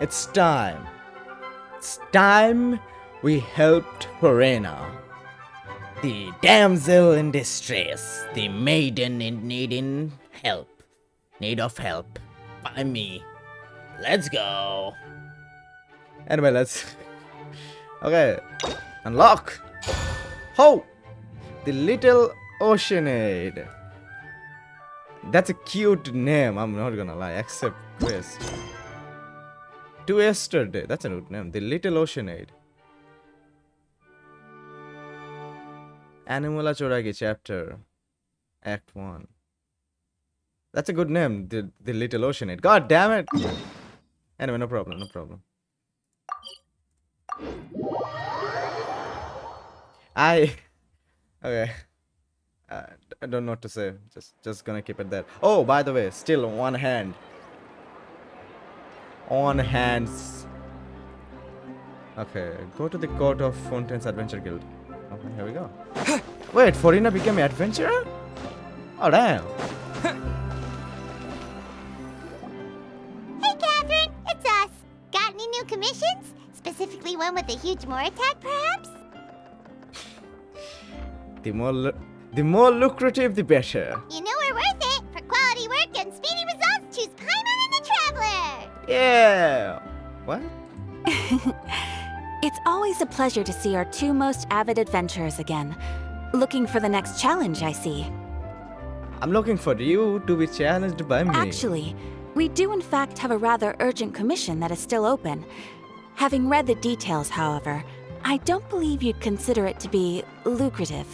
It's time. It's time we helped Furina, the damsel in distress, the maiden in need of help by me. Let's go. Anyway, let's. Okay, unlock. Ho! The little Oceanid. That's a cute name. I'm not gonna lie. Except Chris. To yesterday. That's a good name. The little Oceanid. Animala Choragi chapter. Act 1. That's a good name. The little Oceanid. God damn it. Anyway, no problem. No problem. Okay. I don't know what to say. Just gonna keep it there. Oh, by the way, still one hand. On hands. Okay, go to the court of Fontaine's Adventure Guild. Okay, here we go. Wait, Furina became an adventurer? Oh, damn. Hey, Catherine, it's us. Got any new commissions? Specifically one with a huge more attack, perhaps? The more lucrative, the better. You know we're worth it. For quality work and speedy results, choose Paimon and the Traveler. Yeah. What? It's always a pleasure to see our two most avid adventurers again. Looking for the next challenge, I see. I'm looking for you to be challenged by me. Actually, we do in fact have a rather urgent commission that is still open. Having read the details, however, I don't believe you'd consider it to be lucrative.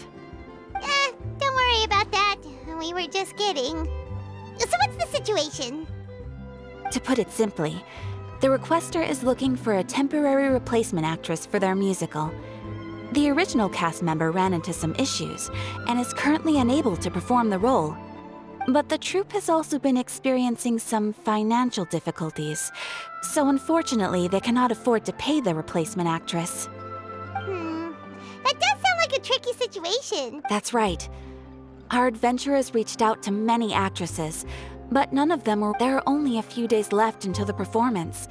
Don't worry about that. We were just kidding. So what's the situation? To put it simply, the requester is looking for a temporary replacement actress for their musical. The original cast member ran into some issues and is currently unable to perform the role. But the troupe has also been experiencing some financial difficulties, so unfortunately they cannot afford to pay the replacement actress. That does sound like a tricky situation. That's right. Our adventurers reached out to many actresses, but none of them were. There are only a few days left until the performance.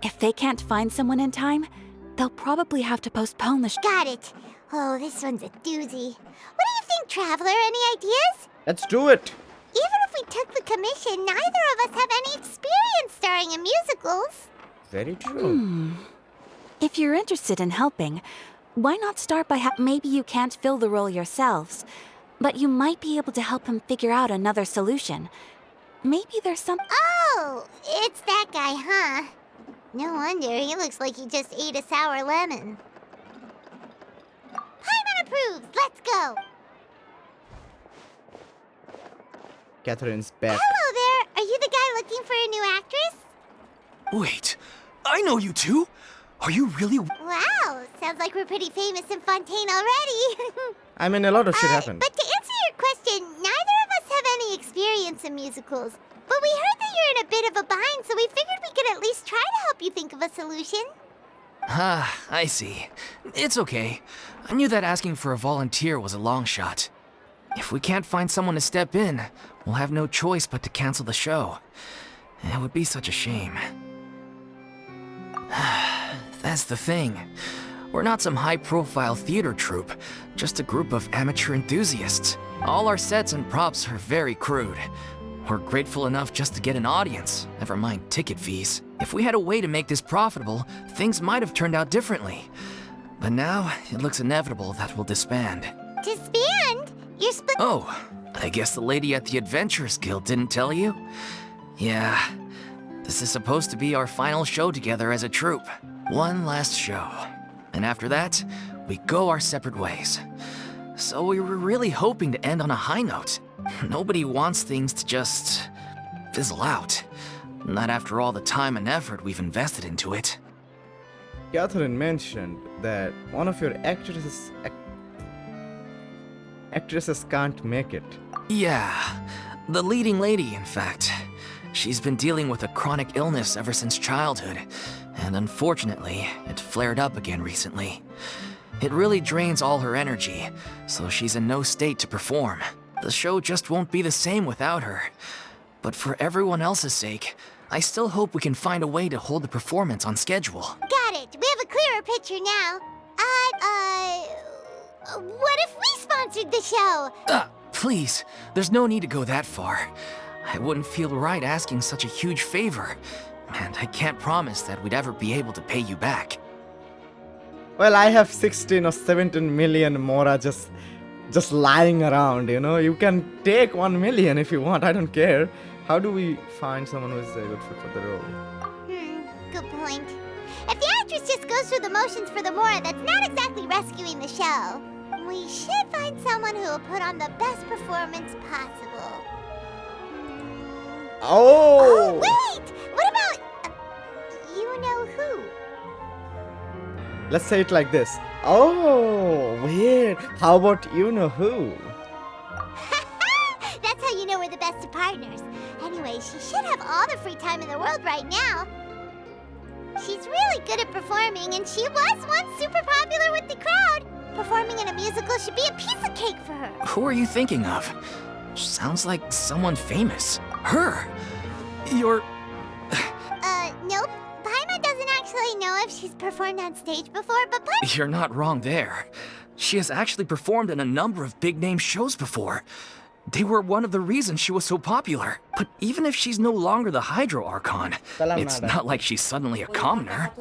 If they can't find someone in time, they'll probably have to postpone the show. Got it. Oh, this one's a doozy. What do you think, Traveler? Any ideas? Let's do it. Even if we took the commission, neither of us have any experience starring in musicals. Very true. If you're interested in helping, why not start by maybe you can't fill the role yourselves, but you might be able to help him figure out another solution. Maybe there's some. Oh, it's that guy, huh? No wonder, he looks like he just ate a sour lemon. Paimon approves, let's go! Catherine's back. Hello there, are you the guy looking for a new actress? Wait, I know you two! Are you really? Wow, sounds like we're pretty famous in Fontaine already. I mean, a lot of shit happened. But to answer your question, neither of us have any experience in musicals. But we heard that you're in a bit of a bind, so we figured we could at least try to help you think of a solution. Ah, I see. It's okay. I knew that asking for a volunteer was a long shot. If we can't find someone to step in, we'll have no choice but to cancel the show. It would be such a shame. That's the thing. We're not some high-profile theater troupe, just a group of amateur enthusiasts. All our sets and props are very crude. We're grateful enough just to get an audience, never mind ticket fees. If we had a way to make this profitable, things might have turned out differently. But now, it looks inevitable that we'll disband. Disband? You're split. Oh, I guess the lady at the Adventurers Guild didn't tell you? Yeah, this is supposed to be our final show together as a troupe. One last show. And after that, we go our separate ways. So we were really hoping to end on a high note. Nobody wants things to just fizzle out. Not after all the time and effort we've invested into it. Catherine mentioned that one of your actresses can't make it. Yeah, the leading lady, in fact. She's been dealing with a chronic illness ever since childhood, and unfortunately, it flared up again recently. It really drains all her energy, so she's in no state to perform. The show just won't be the same without her. But for everyone else's sake, I still hope we can find a way to hold the performance on schedule. Got it. We have a clearer picture now. What if we sponsored the show? Please, there's no need to go that far. I wouldn't feel right asking such a huge favor, and I can't promise that we'd ever be able to pay you back. Well, I have 16 or 17 million Mora just lying around, you know. You can take 1 million if you want, I don't care. How do we find someone who is a good fit for the role? Good point. If the actress just goes through the motions for the Mora, that's not exactly rescuing the show. We should find someone who will put on the best performance possible. Oh! Wait! What about... you know who? Let's say it like this. Oh, weird. How about you know who? That's how you know we're the best of partners. Anyway, she should have all the free time in the world right now. She's really good at performing, and she was once super popular with the crowd. Performing in a musical should be a piece of cake for her. Who are you thinking of? Sounds like someone famous. Her! You're... Nope. Paimon doesn't actually know if she's performed on stage before, but You're not wrong there. She has actually performed in a number of big-name shows before. They were one of the reasons she was so popular. But even if she's no longer the Hydro Archon, it's not like she's suddenly a commoner.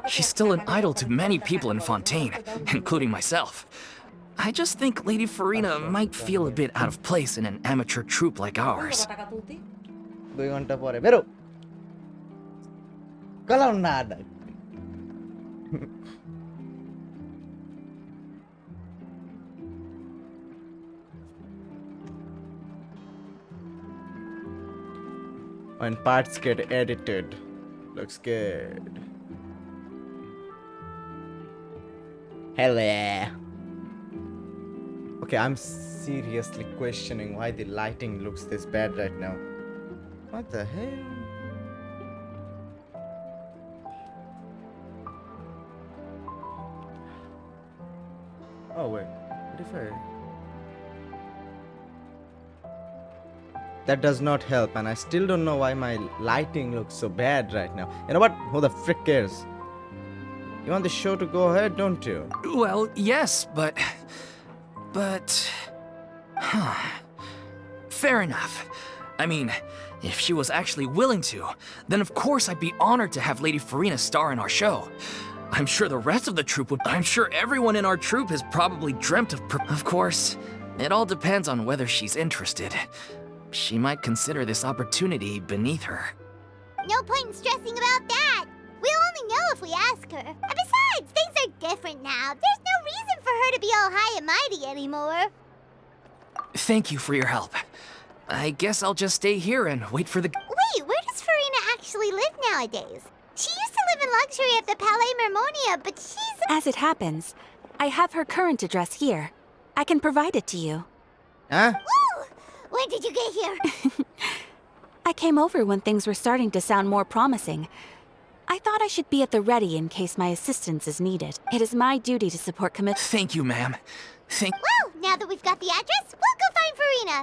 She's still an idol to many people in Fontaine, including myself. I just think Lady Furina might feel a bit out of place in an amateur troupe like ours. 2 ঘন্টা পরে বেরো column না ডাক when parts get edited. Looks good. Hell yeah. Okay, I'm seriously questioning why the lighting looks this bad right now. What the hell? Oh wait, what if I... That does not help, and I still don't know why my lighting looks so bad right now. You know what? Who the frick cares? You want the show to go ahead, don't you? Well, yes, but... Huh. Fair enough. I mean, if she was actually willing to, then of course I'd be honored to have Lady Furina star in our show. I'm sure the rest of the troupe would... I'm sure everyone in our troupe has probably dreamt of... Of course, it all depends on whether she's interested. She might consider this opportunity beneath her. No point in stressing about that. We'll only know if we ask her. And besides, things are different now. There's no reason for her to be all high and mighty anymore. Thank you for your help. I guess I'll just stay here and wait for the... Wait, where does Furina actually live nowadays? She used to live in luxury at the Palais Mermonia, but she's... As it happens, I have her current address here. I can provide it to you. Huh? Ooh! When did you get here? I came over when things were starting to sound more promising. I thought I should be at the ready in case my assistance is needed. It is my duty to support Thank you, ma'am. Well, now that we've got the address, we'll go find Furina.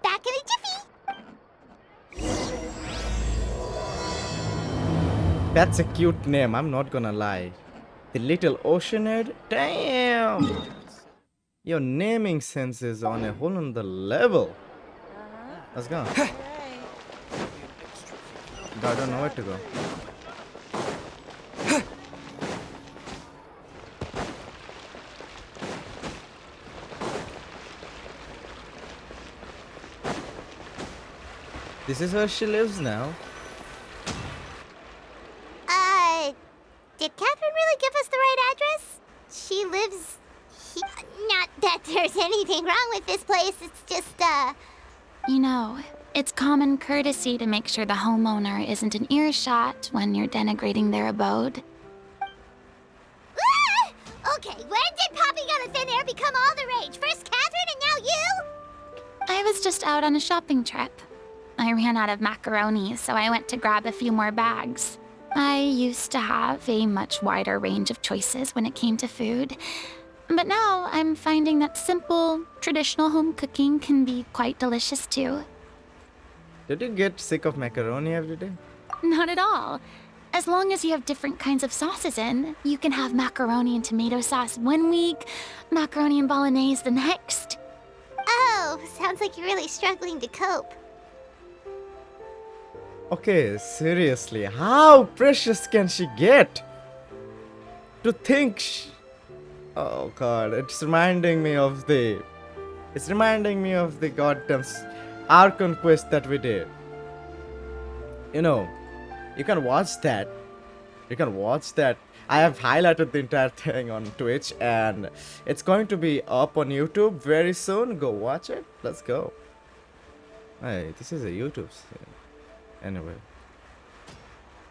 Back in a jiffy. That's a cute name, I'm not gonna lie. The little Oceanid? Damn! Your naming sense is on a whole nother level. Let's go. I don't know where to go. This is where she lives now. Did Catherine really give us the right address? She lives here. Not that there's anything wrong with this place, it's just, You know, it's common courtesy to make sure the homeowner isn't an earshot when you're denigrating their abode. Okay, when did popping out of thin air become all the rage? First Catherine and now you? I was just out on a shopping trip. I ran out of macaroni, so I went to grab a few more bags. I used to have a much wider range of choices when it came to food. But now I'm finding that simple, traditional home cooking can be quite delicious too. Did you get sick of macaroni every day? not at all. As long as you have different kinds of sauces in, you can have macaroni and tomato sauce one week, macaroni and bolognese the next. Oh, sounds like you're really struggling to cope. Okay, seriously, how precious can she get? To think oh god, it's reminding me of the goddamn Archon quest that we did. You know, you can watch that. I have highlighted the entire thing on Twitch and it's going to be up on YouTube very soon. Go watch it. Let's go. Hey, this is a YouTube thing. Anyway.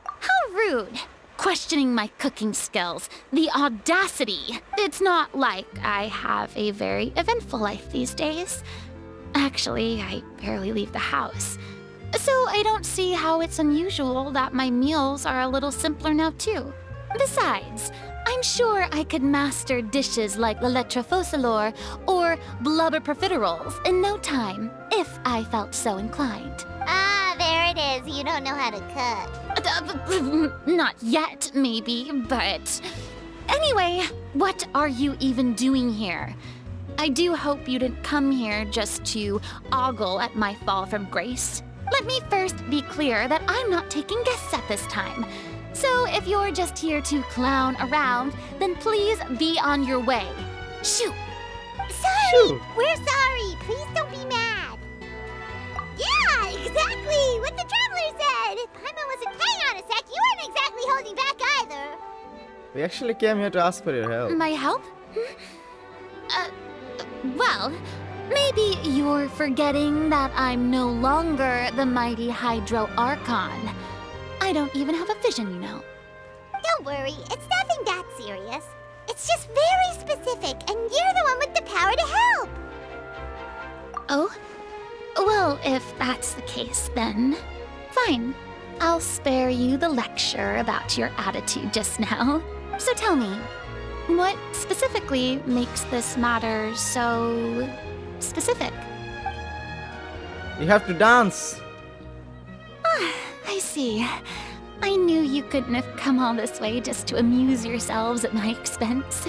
How rude! Questioning my cooking skills. The audacity! It's not like I have a very eventful life these days. Actually, I barely leave the house. So I don't see how it's unusual that my meals are a little simpler now too. Besides, I'm sure I could master dishes like la lettre focilor or blubber profiteroles in no time, if I felt so inclined. Ah, there it is. You don't know how to cook. Not yet, maybe, but... Anyway, what are you even doing here? I do hope you didn't come here just to ogle at my fall from grace. Let me first be clear that I'm not taking guests at this time. So if you're just here to clown around, then please be on your way. Shoo! Sorry! Shoot. We're sorry. Please don't be mad. Yeah, exactly! What the traveler said! Paimon wasn't... Hang on a sec, you weren't exactly holding back either. We actually came here to ask for your help. My help? Well, maybe you're forgetting that I'm no longer the mighty Hydro Archon. I don't even have a vision, you know. Don't worry, it's nothing that serious. It's just very specific, and you're the one with the power to help. Oh? Well, if that's the case, then fine. I'll spare you the lecture about your attitude just now. So tell me, what specifically makes this matter so specific? You have to dance. I see. I knew you couldn't have come all this way just to amuse yourselves at my expense.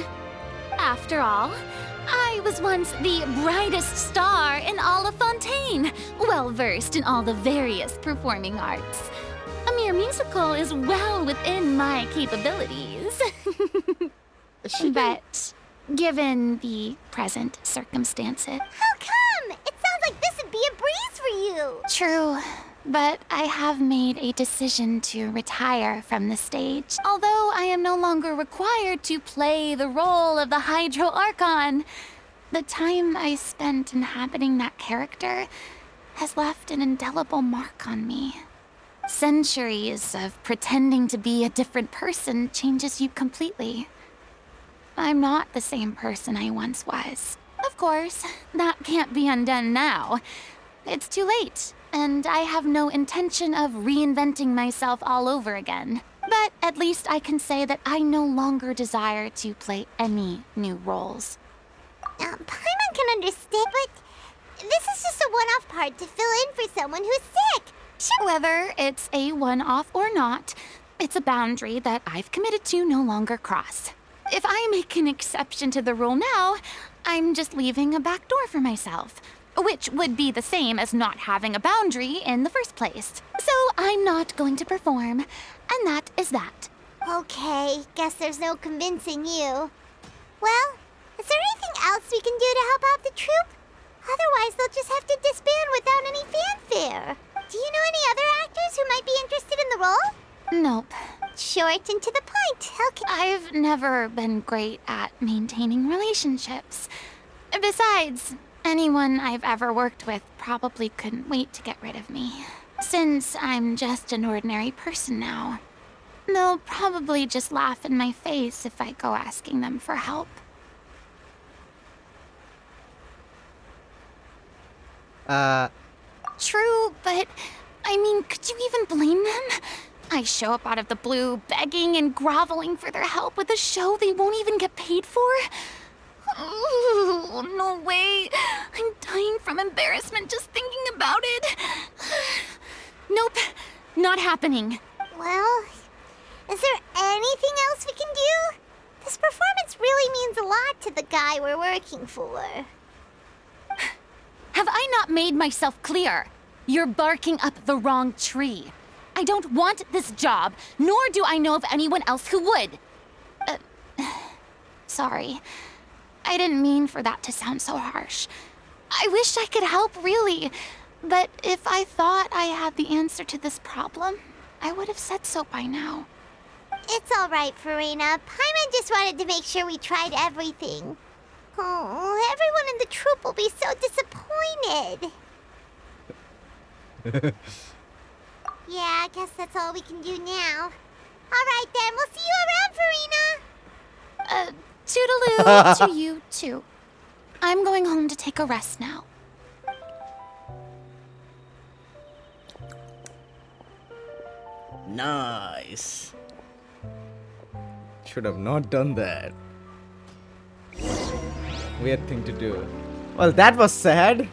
After all, I was once the brightest star in all of Fontaine, well-versed in all the various performing arts. A mere musical is well within my capabilities. But given the present circumstances... How come? It sounds like this would be a breeze for you. True, but I have made a decision to retire from the stage. Although I am no longer required to play the role of the Hydro Archon, the time I spent inhabiting that character has left an indelible mark on me. Centuries of pretending to be a different person changes you completely. I'm not the same person I once was. Of course, that can't be undone now. It's too late, and I have no intention of reinventing myself all over again. But at least I can say that I no longer desire to play any new roles. Paimon can understand, but this is just a one-off part to fill in for someone who's sick. Whether it's a one-off or not, it's a boundary that I've committed to no longer cross. If I make an exception to the rule now, I'm just leaving a back door for myself, which would be the same as not having a boundary in the first place. So I'm not going to perform, and that is that. Okay, guess there's no convincing you. Well, is there anything else we can do to help out the troupe? Otherwise, they'll just have to disband without any fanfare. Do you know any other actors who might be interested in the role? Nope. Short and to the point. Okay. I've never been great at maintaining relationships. Besides, anyone I've ever worked with probably couldn't wait to get rid of me. Since I'm just an ordinary person now, they'll probably just laugh in my face if I go asking them for help. True, but I mean, could you even blame them? I show up out of the blue, begging and groveling for their help with a show they won't even get paid for? Oh, no way. I'm dying from embarrassment just thinking about it. Nope, not happening. Well, is there anything else we can do? This performance really means a lot to the guy we're working for. Have I not made myself clear? You're barking up the wrong tree. I don't want this job, nor do I know of anyone else who would. Sorry. I didn't mean for that to sound so harsh. I wish I could help, really. But if I thought I had the answer to this problem, I would have said so by now. It's all right, Furina. Paimon just wanted to make sure we tried everything. Oh, everyone in the troupe will be so disappointed. Yeah, I guess that's all we can do now. All right, then. We'll see you around, Furina. Toodaloo to you, too. I'm going home to take a rest now. Nice. Should have not done that. Weird thing to do. Well, that was sad.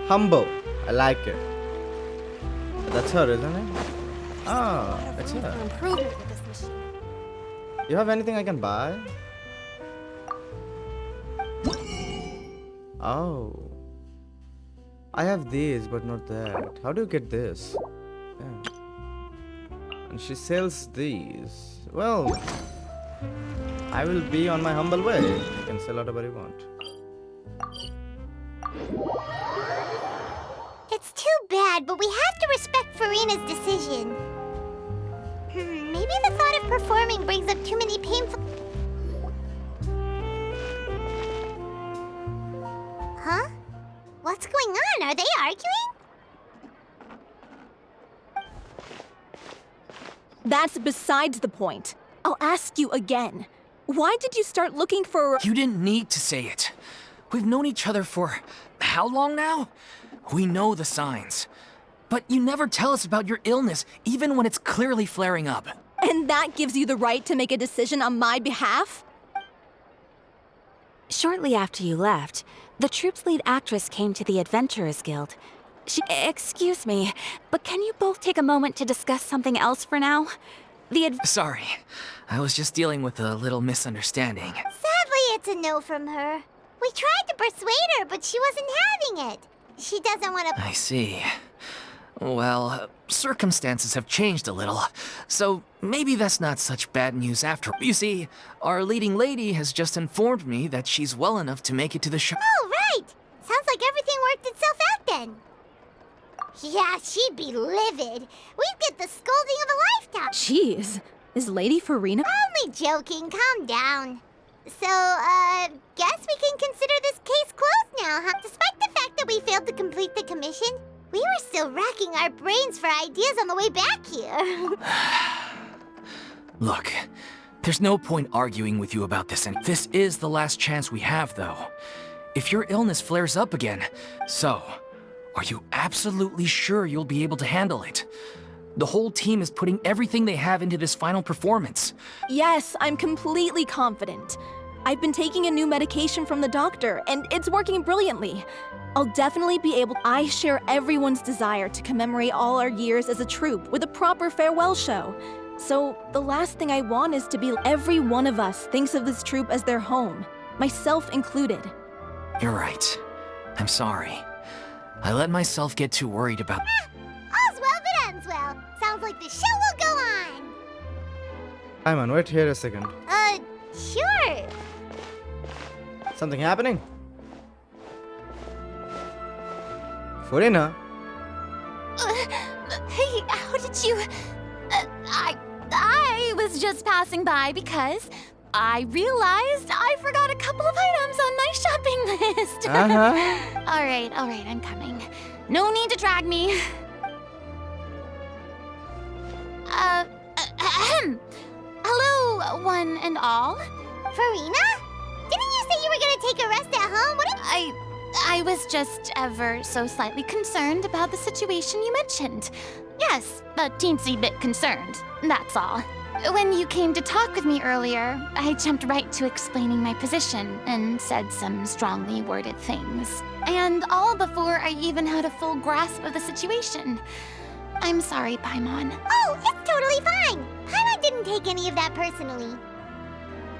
Humble. I like it. That's her, isn't it? Ah, it's her. Improvement with this machine. You have anything I can buy? Oh. I have these, but not that. How do you get this? Yeah. And she sells these. Well, I will be on my humble way. You can sell whatever you want. It's too bad, but we have to respect Furina's decision. Maybe the thought of performing brings up too many painful... Huh? What's going on? Are they arguing? That's besides the point. I'll ask you again. Why did you start looking for... You didn't need to say it. We've known each other for how long now? We know the signs. But you never tell us about your illness, even when it's clearly flaring up. And that gives you the right to make a decision on my behalf? Shortly after you left, the troupe's lead actress came to the Adventurers Guild. Excuse me, but can you both take a moment to discuss something else for now? Sorry, I was just dealing with a little misunderstanding. Sadly, it's a no from her. We tried to persuade her, but she wasn't having it. She doesn't want to... I see. Well, circumstances have changed a little, so maybe that's not such bad news after. You see, our leading lady has just informed me that she's well enough to make it to the show. Oh, right! Sounds like everything worked itself out then. Yeah, she'd be livid. We'd get the scolding of a lifetime. Jeez, is Lady Furina... Only joking, calm down. So, guess we can consider this case closed now, huh? Despite the fact that we failed to complete the commission, we were still racking our brains for ideas on the way back here. Look, there's no point arguing with you about this, and this is the last chance we have, though. If your illness flares up again, so, are you absolutely sure you'll be able to handle it? The whole team is putting everything they have into this final performance. Yes, I'm completely confident. I've been taking a new medication from the doctor, and it's working brilliantly. I'll definitely be able... I share everyone's desire to commemorate all our years as a troupe with a proper farewell show. So, the last thing I want is to be... Every one of us thinks of this troupe as their home, myself included. You're right. I'm sorry. I let myself get too worried about... All's well that ends well. Sounds like the show will go on. Paimon, wait here a second. Sure. Something happening? Furina? Hey, how did you... I was just passing by because I realized I forgot a couple of items on my shopping list. All right, I'm coming. No need to drag me. Hello, one and all. Furina? Didn't you say you were gonna take a rest at home? What did... I was just ever so slightly concerned about the situation you mentioned. Yes, a teensy bit concerned, that's all. When you came to talk with me earlier, I jumped right to explaining my position and said some strongly worded things. And all before I even had a full grasp of the situation. I'm sorry, Paimon. Oh, it's totally fine. Paimon didn't take any of that personally.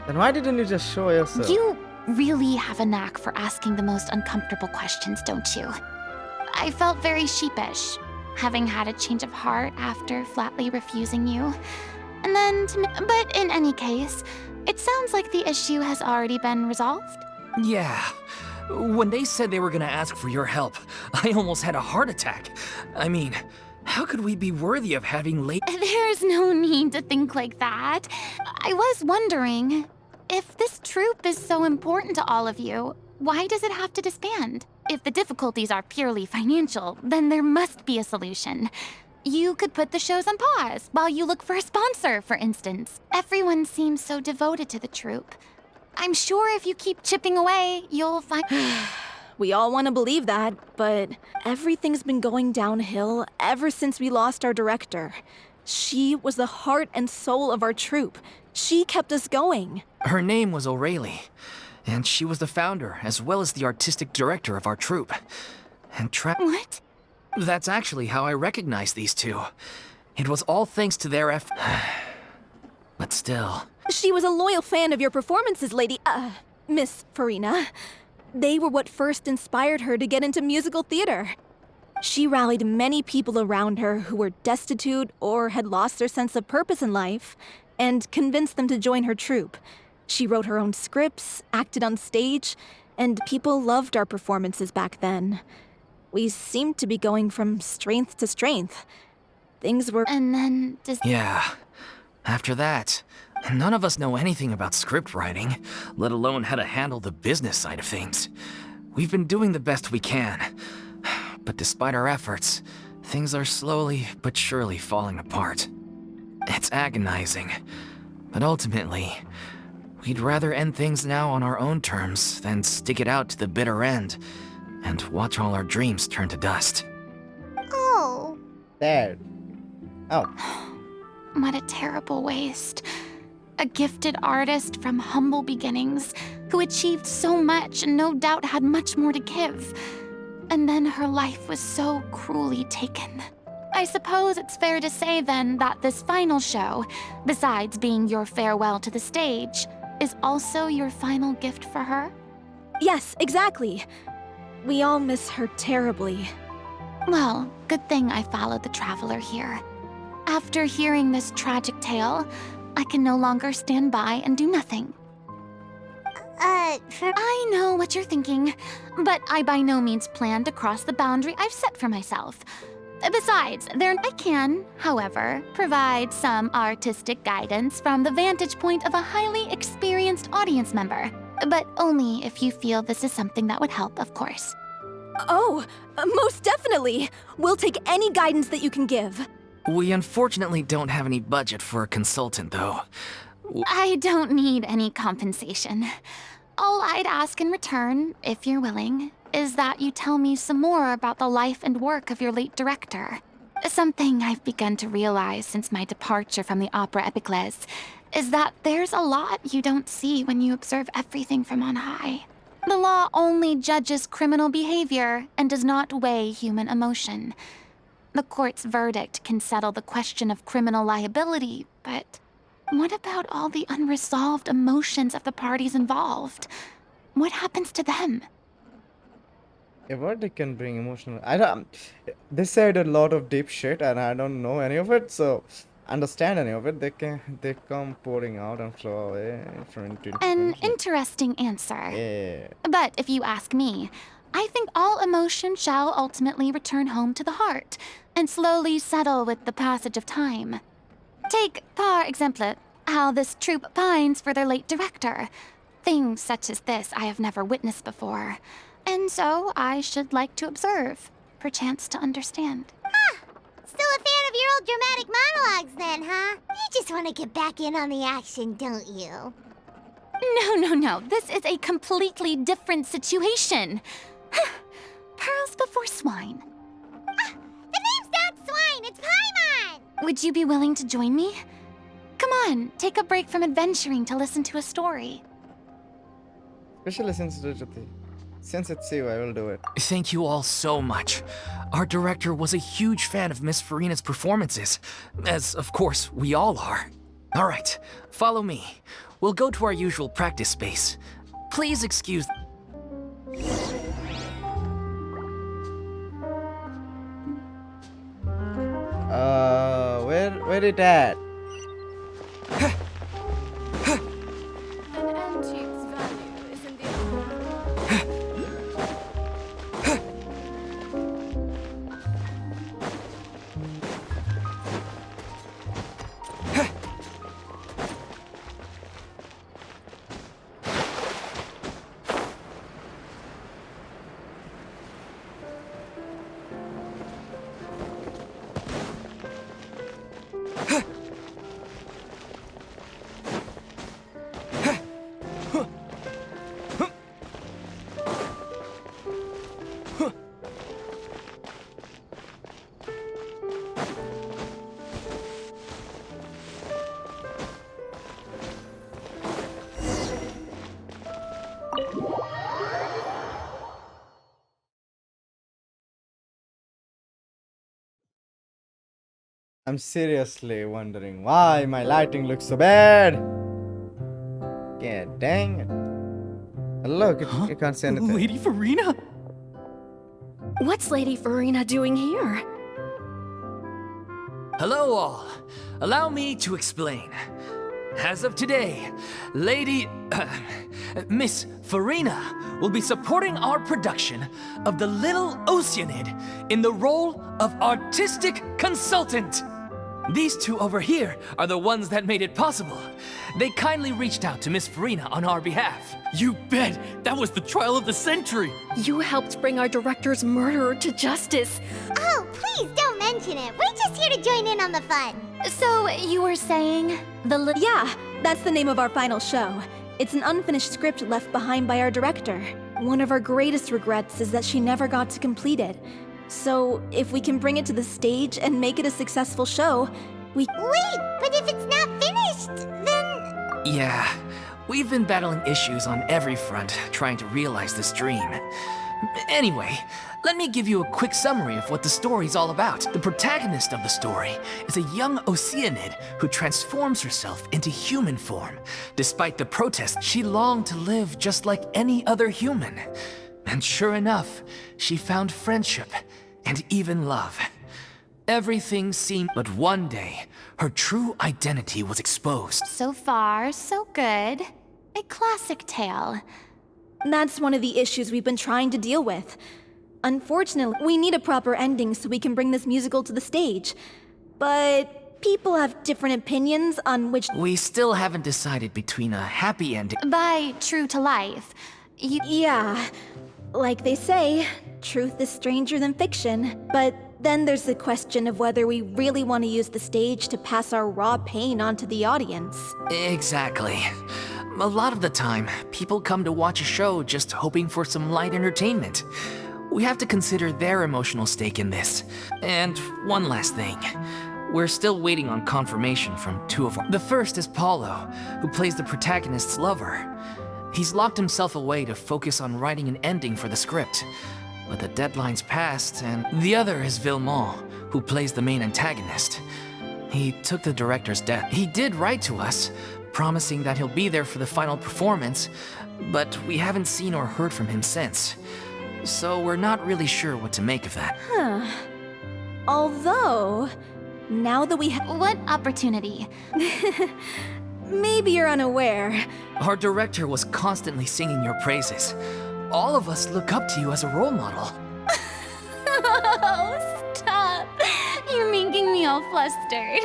Then why didn't you just show yourself? You really have a knack for asking the most uncomfortable questions, don't you? I felt very sheepish, having had a change of heart after flatly refusing you. And then, but in any case, it sounds like the issue has already been resolved. Yeah. When they said they were gonna ask for your help, I almost had a heart attack. I mean, how could we be worthy of having late— There's no need to think like that. I was wondering, if this troupe is so important to all of you, why does it have to disband? If the difficulties are purely financial, then there must be a solution. You could put the shows on pause while you look for a sponsor, for instance. Everyone seems so devoted to the troupe. I'm sure if you keep chipping away, you'll find— We all want to believe that, but everything's been going downhill ever since we lost our director. She was the heart and soul of our troupe. She kept us going. Her name was O'Reilly, and she was the founder as well as the artistic director of our troupe. And What? That's actually how I recognized these two. It was all thanks to their effort. But still. She was a loyal fan of your performances, Miss Furina. They were what first inspired her to get into musical theater. She rallied many people around her who were destitute or had lost their sense of purpose in life, and convinced them to join her troupe. She wrote her own scripts, acted on stage, and people loved our performances back then. We seemed to be going from strength to strength. Things were— And then Yeah. After that, none of us know anything about script writing, let alone how to handle the business side of things. We've been doing the best we can. But despite our efforts, things are slowly but surely falling apart. It's agonizing. But ultimately, we'd rather end things now on our own terms than stick it out to the bitter end and watch all our dreams turn to dust. Oh. Sad. Oh. What a terrible waste. A gifted artist from humble beginnings who achieved so much and no doubt had much more to give. And then her life was so cruelly taken. I suppose it's fair to say then that this final show, besides being your farewell to the stage, is also your final gift for her? Yes, exactly. We all miss her terribly. Well, good thing I followed the traveler here. After hearing this tragic tale, I can no longer stand by and do nothing. I know what you're thinking, but I by no means plan to cross the boundary I've set for myself. Besides, I can, however, provide some artistic guidance from the vantage point of a highly experienced audience member. But only if you feel this is something that would help, of course. Oh, most definitely. We'll take any guidance that you can give. We unfortunately don't have any budget for a consultant, though. I don't need any compensation. All I'd ask in return, if you're willing, is that you tell me some more about the life and work of your late director. Something I've begun to realize since my departure from the Opera Epiclese is that there's a lot you don't see when you observe everything from on high. The law only judges criminal behavior and does not weigh human emotion. The court's verdict can settle the question of criminal liability, but what about all the unresolved emotions of the parties involved? What happens to them? A verdict can bring emotional. They said a lot of deep shit, and I don't know any of it, so understand any of it. They come pouring out and flow away from into An interesting answer. Yeah. But if you ask me, I think all emotion shall ultimately return home to the heart and slowly settle with the passage of time. Take, par exemple, how this troupe pines for their late director. Things such as this I have never witnessed before. And so I should like to observe, perchance to understand. Still a fan of your old dramatic monologues then, huh? You just want to get back in on the action, don't you? No. This is a completely different situation. Pearls before swine. The name's not Swine, it's Paimon! Would you be willing to join me? Come on, take a break from adventuring to listen to a story. Special sensitivity. Since it's you, I will do it. Thank you all so much. Our director was a huge fan of Miss Furina's performances, as of course we all are. All right, follow me. We'll go to our usual practice space. Please excuse... Where it at? An antique's value is in the I'm seriously wondering why my lighting looks so bad. Yeah, dang it. Look, you can't see anything. Lady Furina? What's Lady Furina doing here? Hello all. Allow me to explain. As of today, Miss Furina will be supporting our production of the Little Oceanid in the role of artistic consultant. These two over here are the ones that made it possible. They kindly reached out to Miss Furina on our behalf. You bet! That was the trial of the century! You helped bring our director's murderer to justice. Oh, please don't mention it. We're just here to join in on the fun. So, you were saying Yeah, that's the name of our final show. It's an unfinished script left behind by our director. One of our greatest regrets is that she never got to complete it. So, if we can bring it to the stage and make it a successful show, we... Wait, but if it's not finished, then... Yeah, we've been battling issues on every front trying to realize this dream. Anyway, let me give you a quick summary of what the story's all about. The protagonist of the story is a young Oceanid who transforms herself into human form. Despite the protests, she longed to live just like any other human. And sure enough, she found friendship and even love. Everything seemed, but one day, her true identity was exposed. so far, so good. A classic tale. That's one of the issues we've been trying to deal with. Unfortunately, we need a proper ending so we can bring this musical to the stage. But people have different opinions on which... We still haven't decided between a happy ending. By true to life, Yeah, like they say, truth is stranger than fiction. But then there's the question of whether we really want to use the stage to pass our raw pain onto the audience. Exactly. A lot of the time, people come to watch a show just hoping for some light entertainment. We have to consider their emotional stake in this. And one last thing. We're still waiting on confirmation from two of our... The first is Paulo, who plays the protagonist's lover. He's locked himself away to focus on writing an ending for the script. But the deadline's passed, and the other is Villemont, who plays the main antagonist. He took the director's death. He did write to us, promising that he'll be there for the final performance, but we haven't seen or heard from him since. So we're not really sure what to make of that. Although, now that we have... what opportunity? Maybe you're unaware. Our director was constantly singing your praises. All of us look up to you as a role model. Oh, stop! You're making me all flustered.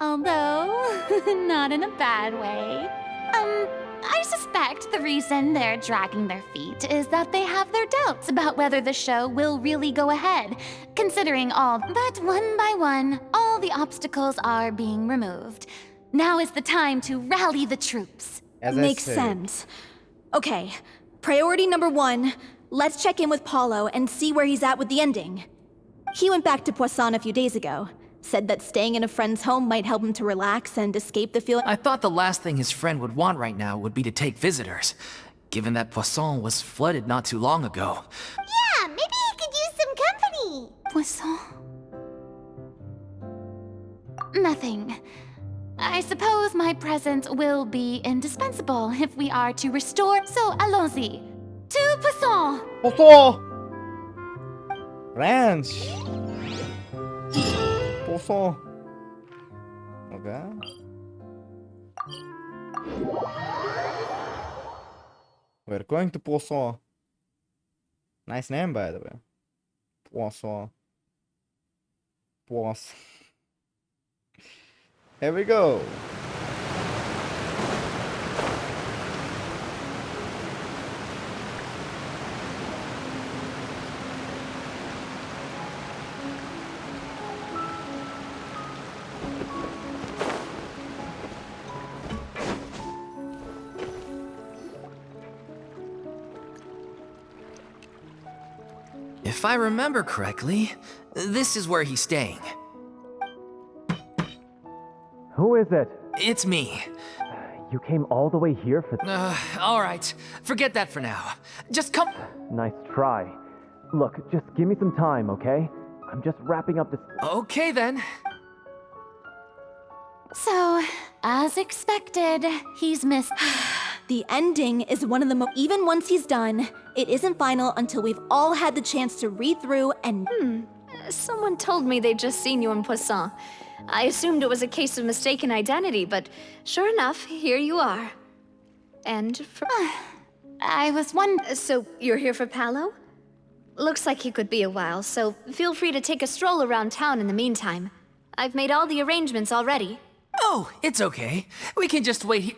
Although, not in a bad way. I suspect the reason they're dragging their feet is that they have their doubts about whether the show will really go ahead, considering all. But one by one, all the obstacles are being removed. Now is the time to rally the troops. As I Makes said. sense. Okay, priority number 1, let's check in with Paulo and see where he's at with the ending. He went back to Poisson a few days ago. Said that staying in a friend's home might help him to relax and escape the feeling. I thought the last thing his friend would want right now would be to take visitors. given that Poisson was flooded not too long ago. Yeah, maybe he could use some company. Poisson? Nothing. I suppose my presence will be indispensable if we are to restore. So, allons-y. To Poisson! Poisson! Ranch! Poisson. Okay. We're going to Poisson. Nice name, by the way. Poisson. Poisson. Here we go. If I remember correctly, this is where he's staying. Who is it? It's me. You came all the way here for Alright. Forget that for now. Just come. Nice try. Look, just give me some time, okay? I'm just wrapping up this. Okay then. So, as expected, he's missed. The ending is one of the even once he's done, it isn't final until we've all had the chance to read through and Someone told me they'd just seen you in Poisson. I assumed it was a case of mistaken identity, but sure enough, here you are. And for... I was wondering. So, you're here for Paolo? Looks like he could be a while, so feel free to take a stroll around town in the meantime. I've made all the arrangements already. Oh, it's okay. We can just wait here.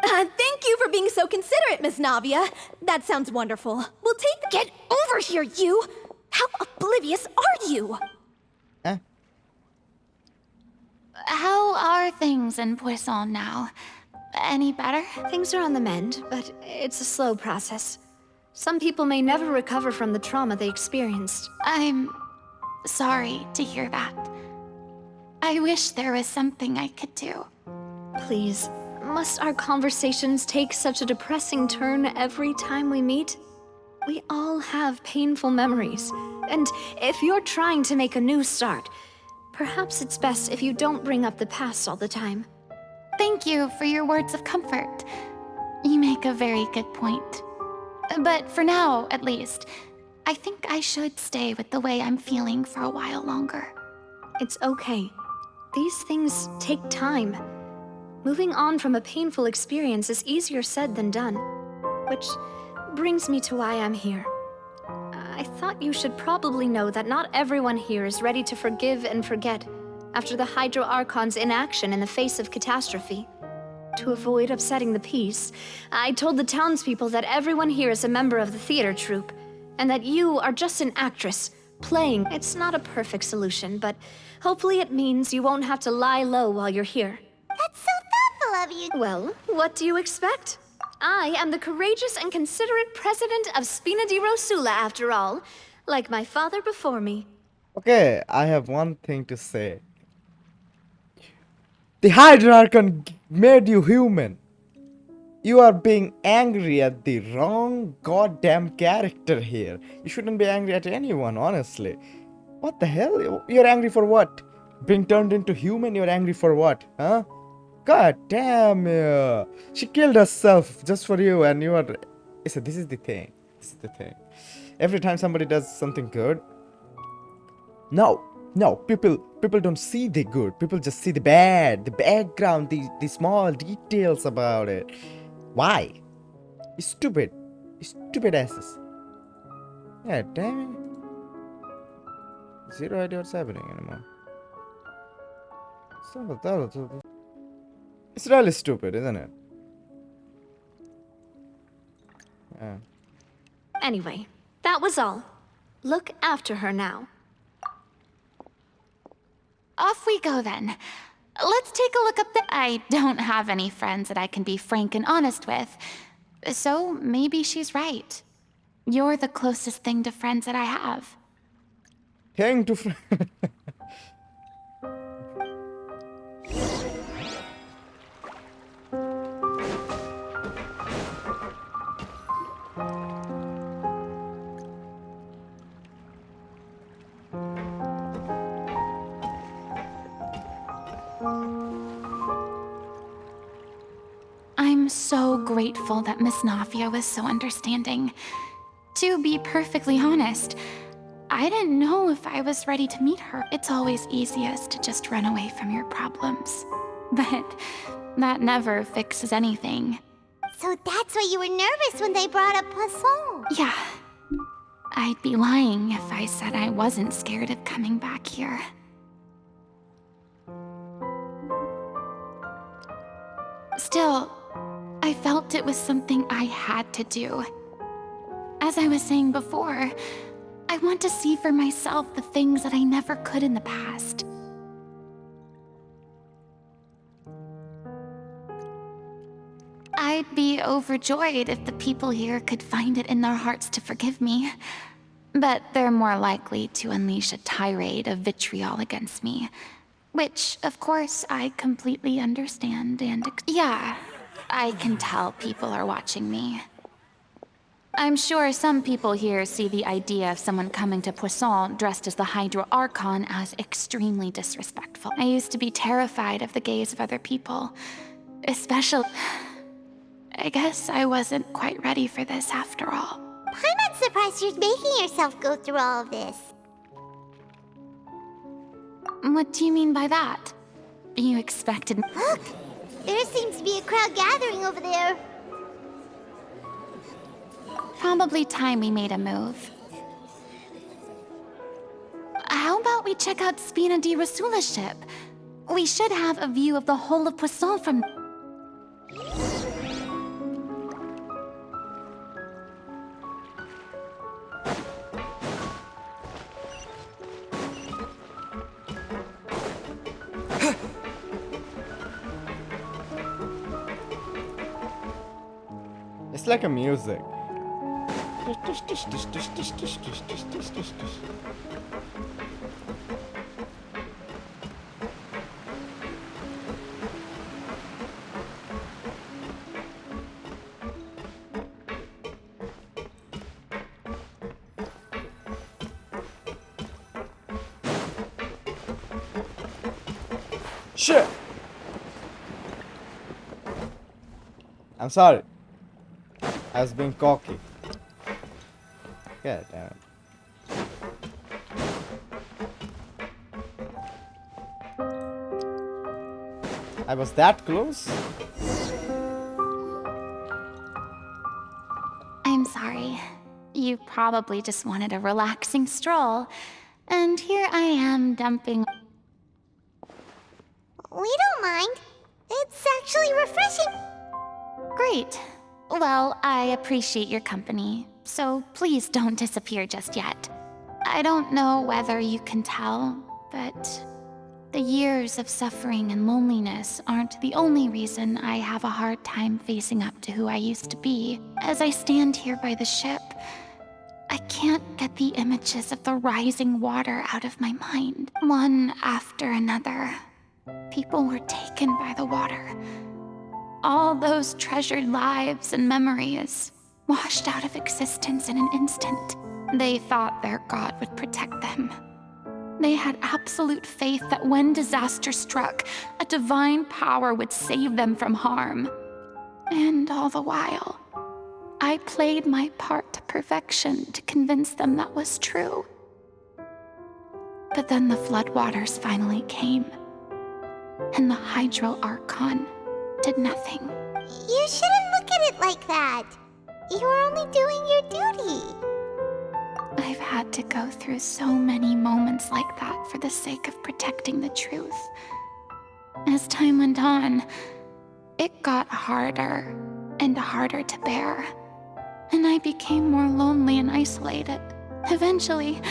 thank you for being so considerate, Miss Navia. That sounds wonderful. We'll take Get over here, you! How oblivious are you? How are things in Poisson now? Any better? Things are on the mend, but it's a slow process. Some people may never recover from the trauma they experienced. I'm sorry to hear that. I wish there was something I could do. Please, must our conversations take such a depressing turn every time we meet? We all have painful memories, and if you're trying to make a new start, perhaps it's best if you don't bring up the past all the time. Thank you for your words of comfort. You make a very good point. But for now, at least, I think I should stay with the way I'm feeling for a while longer. It's okay. These things take time. Moving on from a painful experience is easier said than done. Which brings me to why I'm here. I thought you should probably know that not everyone here is ready to forgive and forget after the Hydro Archon's inaction in the face of catastrophe. To avoid upsetting the peace, I told the townspeople that everyone here is a member of the theater troupe, and that you are just an actress, playing. It's not a perfect solution, but hopefully it means you won't have to lie low while you're here. That's so thoughtful of you. Well, what do you expect? I am the courageous and considerate president of Spina di Rosula, after all, like my father before me. Okay, I have one thing to say. The Hydra-Archon made you human. You are being angry at the wrong goddamn character here. You shouldn't be angry at anyone, honestly. What the hell? You're angry for what? Being turned into human, you're angry for what? Huh? God damn you. She killed herself just for you, and you are... Listen, this is the thing. This is the thing. Every time somebody does something good... No, people don't see the good. People just see the bad, the background, the small details about it. Why? You stupid. You stupid asses. Yeah, damn it. Zero idea what's happening anymore. It's really stupid, isn't it? Yeah. Anyway, that was all. Look after her now. Off we go then. Let's take a look up the... I don't have any friends that I can be frank and honest with. So maybe she's right. You're the closest thing to friends that I have. Thing to friends. so grateful that Miss Nafia was so understanding. To be perfectly honest, I didn't know if I was ready to meet her. It's always easiest to just run away from your problems. But that never fixes anything. So that's why you were nervous when they brought up Poisson. Yeah. I'd be lying if I said I wasn't scared of coming back here. Still, I felt it was something I had to do. As I was saying before, I want to see for myself the things that I never could in the past. I'd be overjoyed if the people here could find it in their hearts to forgive me. But they're more likely to unleash a tirade of vitriol against me. Which, of course, I completely understand and yeah, I can tell people are watching me. I'm sure some people here see the idea of someone coming to Poisson dressed as the Hydro Archon as extremely disrespectful. I used to be terrified of the gaze of other people, especially... I guess I wasn't quite ready for this after all. I'm not surprised you're making yourself go through all of this. What do you mean by that? You expected... Look! There seems to be a crowd gathering over there. Probably time we made a move. How about we check out Spina di Rasula's ship? We should have a view of the whole of Poisson from... It's like a music. Shit! I'm sorry. I was being cocky. God damn it. I was that close? I'm sorry. You probably just wanted a relaxing stroll. And here I am dumping... We don't mind. It's actually refreshing. Great. Well, I appreciate your company, so please don't disappear just yet. I don't know whether you can tell, but the years of suffering and loneliness aren't the only reason I have a hard time facing up to who I used to be. As I stand here by the ship, I can't get the images of the rising water out of my mind. One after another, people were taken by the water. All those treasured lives and memories washed out of existence in an instant. They thought their god would protect them. They had absolute faith that when disaster struck, a divine power would save them from harm. And all the while, I played my part to perfection to convince them that was true. But then the floodwaters finally came, and the Hydro Archon did nothing. You shouldn't look at it like that. You're only doing your duty. I've had to go through so many moments like that for the sake of protecting the truth. As time went on, it got harder and harder to bear, and I became more lonely and isolated. Eventually,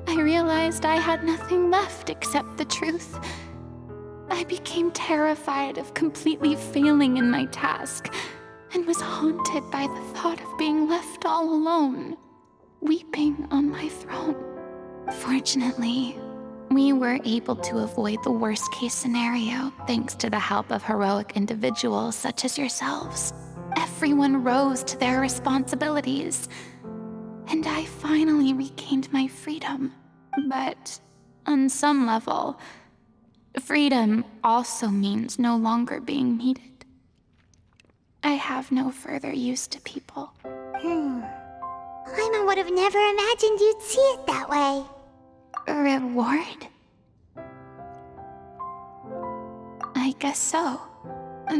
I realized I had nothing left except the truth. I became terrified of completely failing in my task, and was haunted by the thought of being left all alone, weeping on my throne. Fortunately, we were able to avoid the worst-case scenario thanks to the help of heroic individuals such as yourselves. Everyone rose to their responsibilities, and I finally regained my freedom. But on some level, freedom also means no longer being needed. I have no further use to people. Paimon would have never imagined you'd see it that way. Reward? I guess so.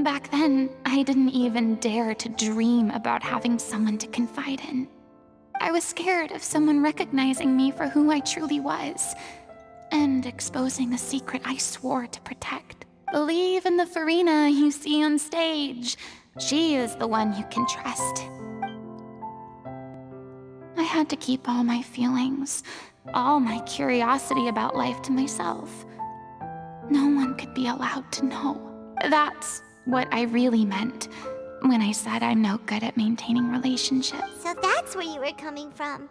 Back then, I didn't even dare to dream about having someone to confide in. I was scared of someone recognizing me for who I truly was, and exposing a secret I swore to protect. Believe in the Furina you see on stage. She is the one you can trust. I had to keep all my feelings, all my curiosity about life to myself. No one could be allowed to know. That's what I really meant when I said I'm no good at maintaining relationships. So that's where you were coming from.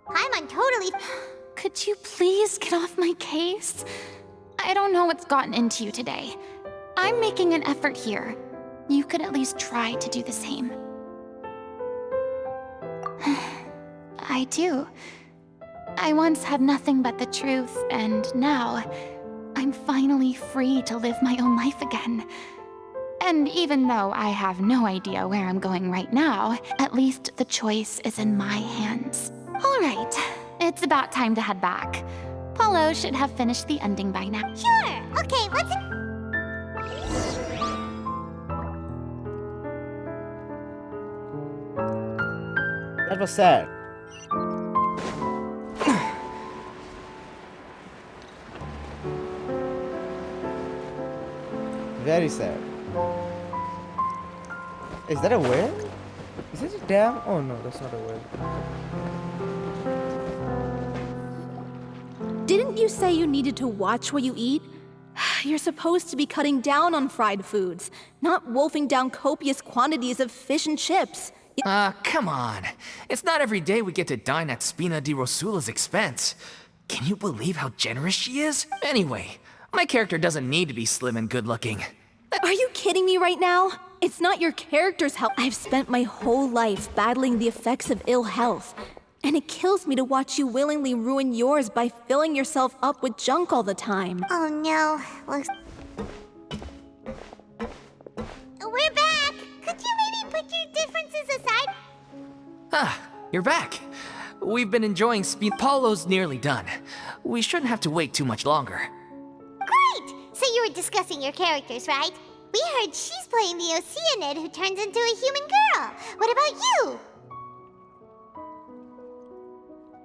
Paimon totally... Could you please get off my case? I don't know what's gotten into you today. I'm making an effort here. You could at least try to do the same. I do. I once had nothing but the truth, and now I'm finally free to live my own life again. And even though I have no idea where I'm going right now, at least the choice is in my hands. All right, it's about time to head back. Paulo should have finished the ending by now. Sure. Okay, let's... That was sad. Very sad. Is that a whale? Is it a dam? Oh no, that's not a whale. Didn't you say you needed to watch what you eat? You're supposed to be cutting down on fried foods, not wolfing down copious quantities of fish and chips. Come on. It's not every day we get to dine at Spina di Rosula's expense. Can you believe how generous she is? Anyway, my character doesn't need to be slim and good-looking. Are you kidding me right now? It's not your character's health. I've spent my whole life battling the effects of ill health, and it kills me to watch you willingly ruin yours by filling yourself up with junk all the time. Oh no. We're back! Could you maybe put your differences aside? You're back. We've been enjoying Paulo's nearly done. We shouldn't have to wait too much longer. Great! So you were discussing your characters, right? We heard she's playing the Oceanid who turns into a human girl. What about you?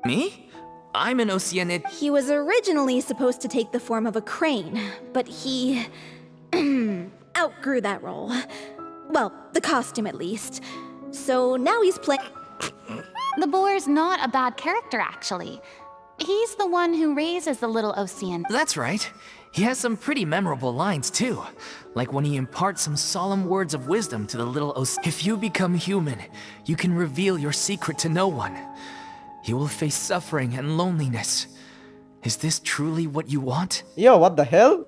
Me? I'm an Oceanid. He was originally supposed to take the form of a crane, but he outgrew that role. Well, the costume at least. So now he's playing... The boar's not a bad character, actually. He's the one who raises the little Ocean. That's right. He has some pretty memorable lines, too. Like when he imparts some solemn words of wisdom to the little Ocean. If you become human, you can reveal your secret to no one. You will face suffering and loneliness. Is this truly what you want? Yo, what the hell?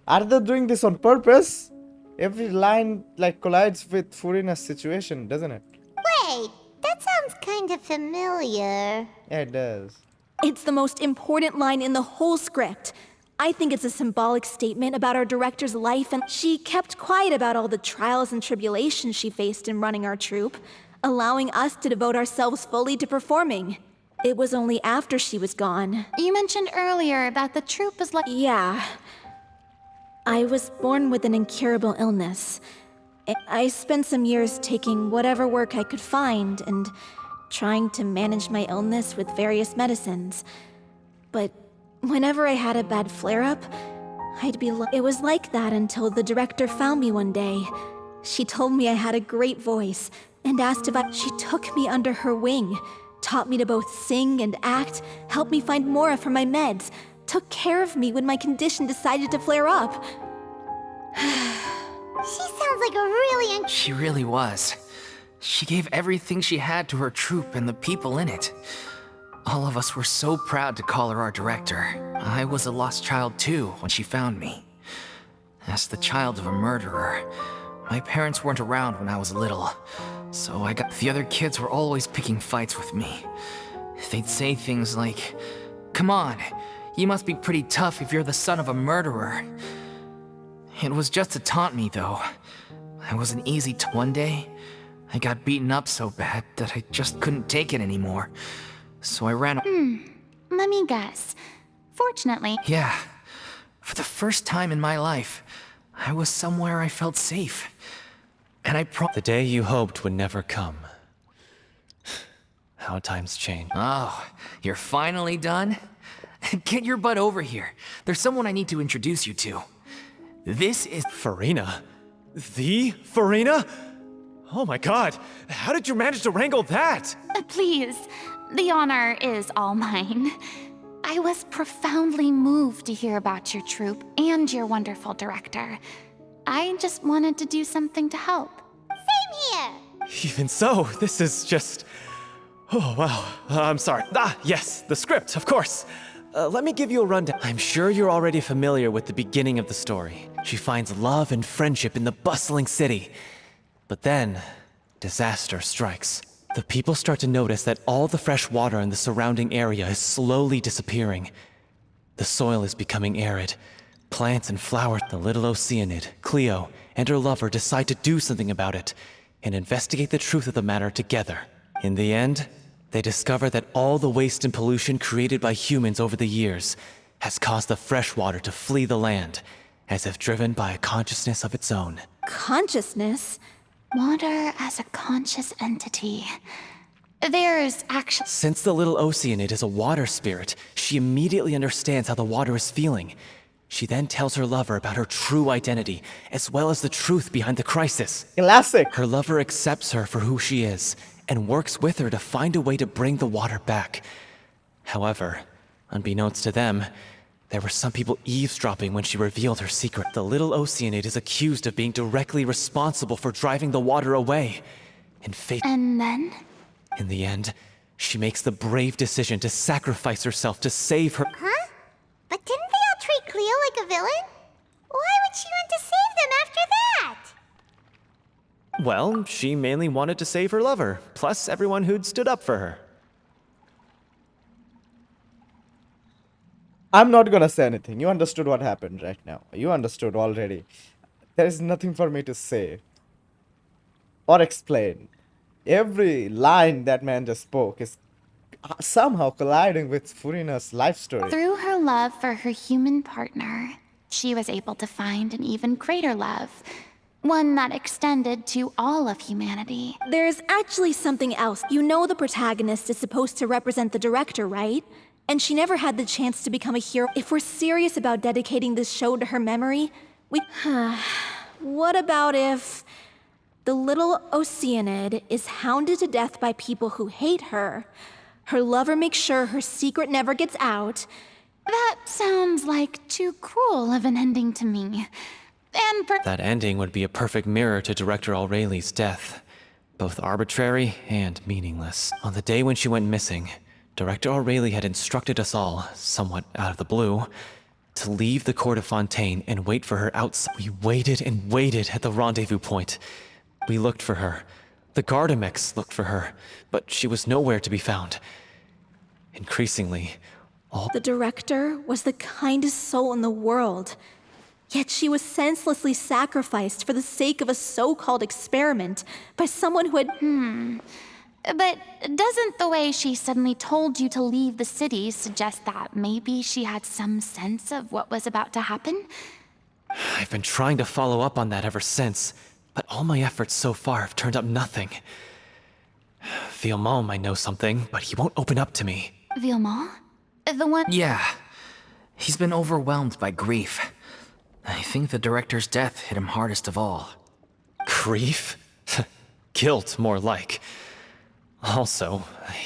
Are they doing this on purpose? Every line like collides with Furina's situation, doesn't it? Wait, that sounds kind of familiar. Yeah, it does. It's the most important line in the whole script. I think it's a symbolic statement about our director's life, and she kept quiet about all the trials and tribulations she faced in running our troupe, allowing us to devote ourselves fully to performing. It was only after she was gone. You mentioned earlier that the troupe is like... Yeah. I was born with an incurable illness. I spent some years taking whatever work I could find and trying to manage my illness with various medicines. But whenever I had a bad flare-up, it was like that until the director found me one day. She told me I had a great voice and asked if she took me under her wing, taught me to both sing and act, helped me find Mora for my meds, took care of me when my condition decided to flare up. She sounds like a really... She really was. She gave everything she had to her troupe and the people in it. All of us were so proud to call her our director. I was a lost child too when she found me. As the child of a murderer, my parents weren't around when I was little, so the other kids were always picking fights with me. They'd say things like, "Come on, you must be pretty tough if you're the son of a murderer." It was just to taunt me, though. I wasn't easy to. One day, I got beaten up so bad that I just couldn't take it anymore. So I ran. Let me guess. Fortunately, Yeah. For the first time in my life, I was somewhere I felt safe. And The day you hoped would never come. How times change. Oh, you're finally done? Get your butt over here. There's someone I need to introduce you to. This is... Furina? The Furina? Oh my god, how did you manage to wrangle that? please, the honor is all mine. I was profoundly moved to hear about your troupe and your wonderful director. I just wanted to do something to help. Same here. Even so, this is just... Oh, wow. I'm sorry. Yes, the script, of course. Let me give you a rundown. I'm sure you're already familiar with the beginning of the story. She finds love and friendship in the bustling city. But then, disaster strikes. The people start to notice that all the fresh water in the surrounding area is slowly disappearing. The soil is becoming arid. Plants and flowers. The little Oceanid, Cleo, and her lover decide to do something about it and investigate the truth of the matter together. In the end, they discover that all the waste and pollution created by humans over the years has caused the fresh water to flee the land, as if driven by a consciousness of its own. Consciousness? Water as a conscious entity. There's actually... Since the little Oceanid is a water spirit, she immediately understands how the water is feeling. She then tells her lover about her true identity, as well as the truth behind the crisis. Classic. Her lover accepts her for who she is, and works with her to find a way to bring the water back. However, unbeknownst to them, there were some people eavesdropping when she revealed her secret. The little Oceanid is accused of being directly responsible for driving the water away. And then? In the end, she makes the brave decision to sacrifice herself to save her. Huh? But didn't they all treat Cleo like a villain? Why would she want to save them after that? Well, she mainly wanted to save her lover, plus everyone who'd stood up for her. I'm not gonna say anything. You understood what happened right now. You understood already. There is nothing for me to say or explain. Every line that man just spoke is somehow colliding with Furina's life story. Through her love for her human partner, she was able to find an even greater love. One that extended to all of humanity. There's actually something else. You know the protagonist is supposed to represent the director, right? And she never had the chance to become a hero. If we're serious about dedicating this show to her memory, we... What about if... the little Oceanid is hounded to death by people who hate her. Her lover makes sure her secret never gets out. That sounds like too cruel of an ending to me. And that ending would be a perfect mirror to Director Aureli's death. Both arbitrary and meaningless. On the day when she went missing, Director Aureli had instructed us all, somewhat out of the blue, to leave the court of Fontaine and wait for her outside. We waited and waited at the rendezvous point. We looked for her. The Gardamex looked for her, but she was nowhere to be found. Increasingly, The director was the kindest soul in the world. Yet she was senselessly sacrificed for the sake of a so-called experiment by someone who had... But doesn't the way she suddenly told you to leave the city suggest that maybe she had some sense of what was about to happen? I've been trying to follow up on that ever since, but all my efforts so far have turned up nothing. Villemont might know something, but he won't open up to me. Villemont? The one... Yeah. He's been overwhelmed by grief. I think the director's death hit him hardest of all. Grief? Guilt, more like. Also, I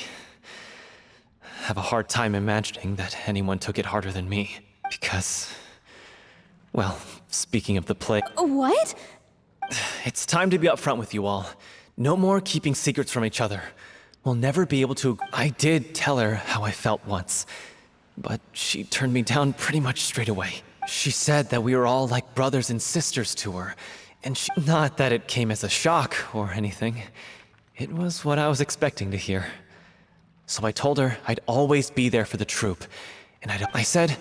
have a hard time imagining that anyone took it harder than me. Because... well, speaking of the plague... What? It's time to be upfront with you all. No more keeping secrets from each other. We'll never be able to... I did tell her how I felt once, but she turned me down pretty much straight away. She said that we were all like brothers and sisters to her, and she... Not that it came as a shock or anything. It was what I was expecting to hear. So I told her I'd always be there for the troupe, and I said,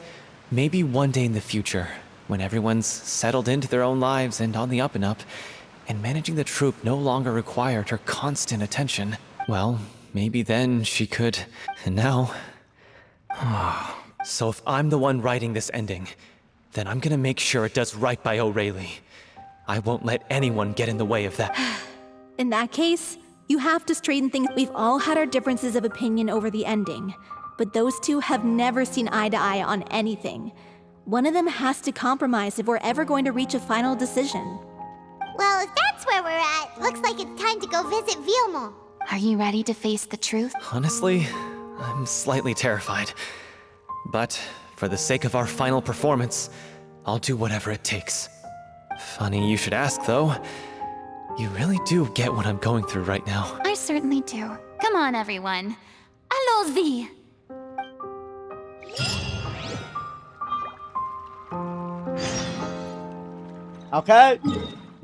maybe one day in the future, when everyone's settled into their own lives and on the up and up, and managing the troupe no longer required her constant attention, well, maybe then she could. And now. So if I'm the one writing this ending, then I'm gonna make sure it does right by O'Reilly. I won't let anyone get in the way of that. In that case, you have to straighten things. We've all had our differences of opinion over the ending, but those two have never seen eye to eye on anything. One of them has to compromise if we're ever going to reach a final decision. Well, if that's where we're at, looks like it's time to go visit Vilmo. Are you ready to face the truth? Honestly, I'm slightly terrified. But for the sake of our final performance, I'll do whatever it takes. Funny you should ask, though. You really do get what I'm going through right now. I certainly do. Come on, everyone. Allons-y! Okay.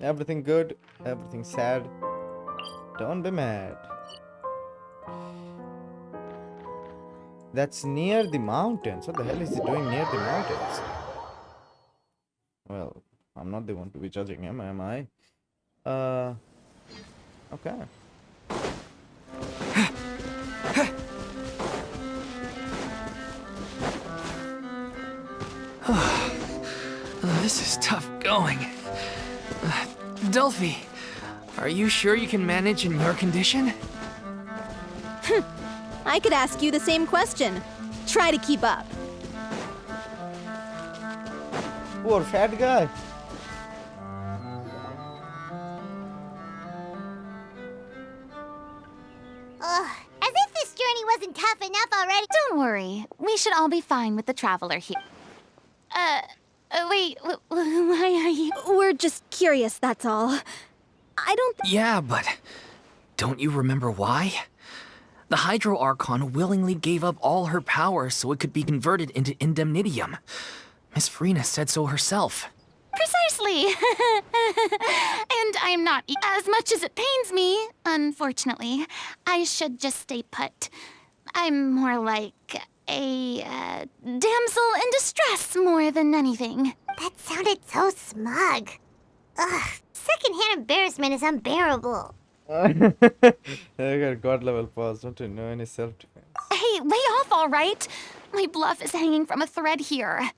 Everything good. Everything sad. Don't be mad. That's near the mountains. What the hell is he doing near the mountains? Well, I'm not the one to be judging him, am I? Okay. This is tough going. Delphi, are you sure you can manage in your condition? I could ask you the same question. Try to keep up. Poor fat guy. Ugh, as if this journey wasn't tough enough already. Don't worry. We should all be fine with the traveler here. Wait, why are you... We're just curious, that's all. I don't Yeah, but don't you remember why? The Hydro Archon willingly gave up all her power so it could be converted into indemnitium. Miss Furina said so herself. Precisely! And I'm not... As much as it pains me, unfortunately, I should just stay put. I'm more like a damsel in distress more than anything. That sounded so smug. Ugh, secondhand embarrassment is unbearable. I got god level pause. Don't you know any self-defense? Hey, lay off, all right? My bluff is hanging from a thread here.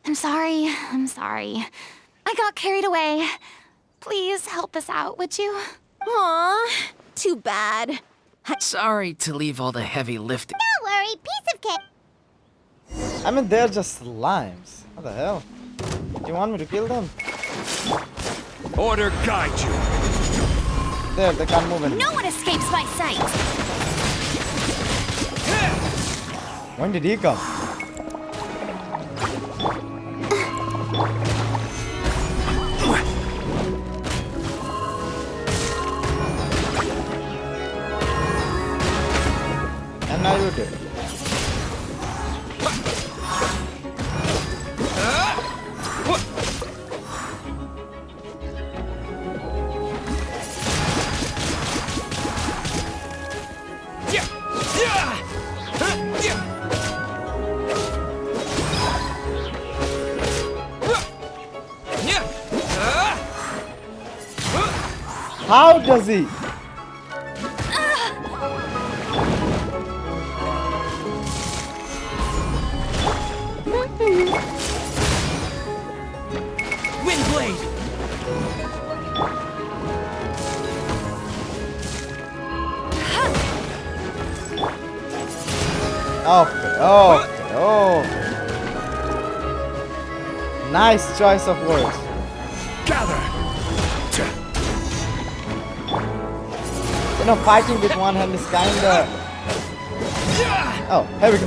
I'm sorry. I got carried away. Please help us out, would you? Aw, too bad. Sorry to leave all the heavy lifting. Don't worry, piece of cake. I mean, they're just slimes. What the hell? You want me to kill them? Order guide you. There, they can't move anymore. No one escapes my sight! When did he come? And now you did. How does he? Windblade! Okay. Nice choice of words. Gather. You know, fighting with one hand is kinda... Oh, here we go.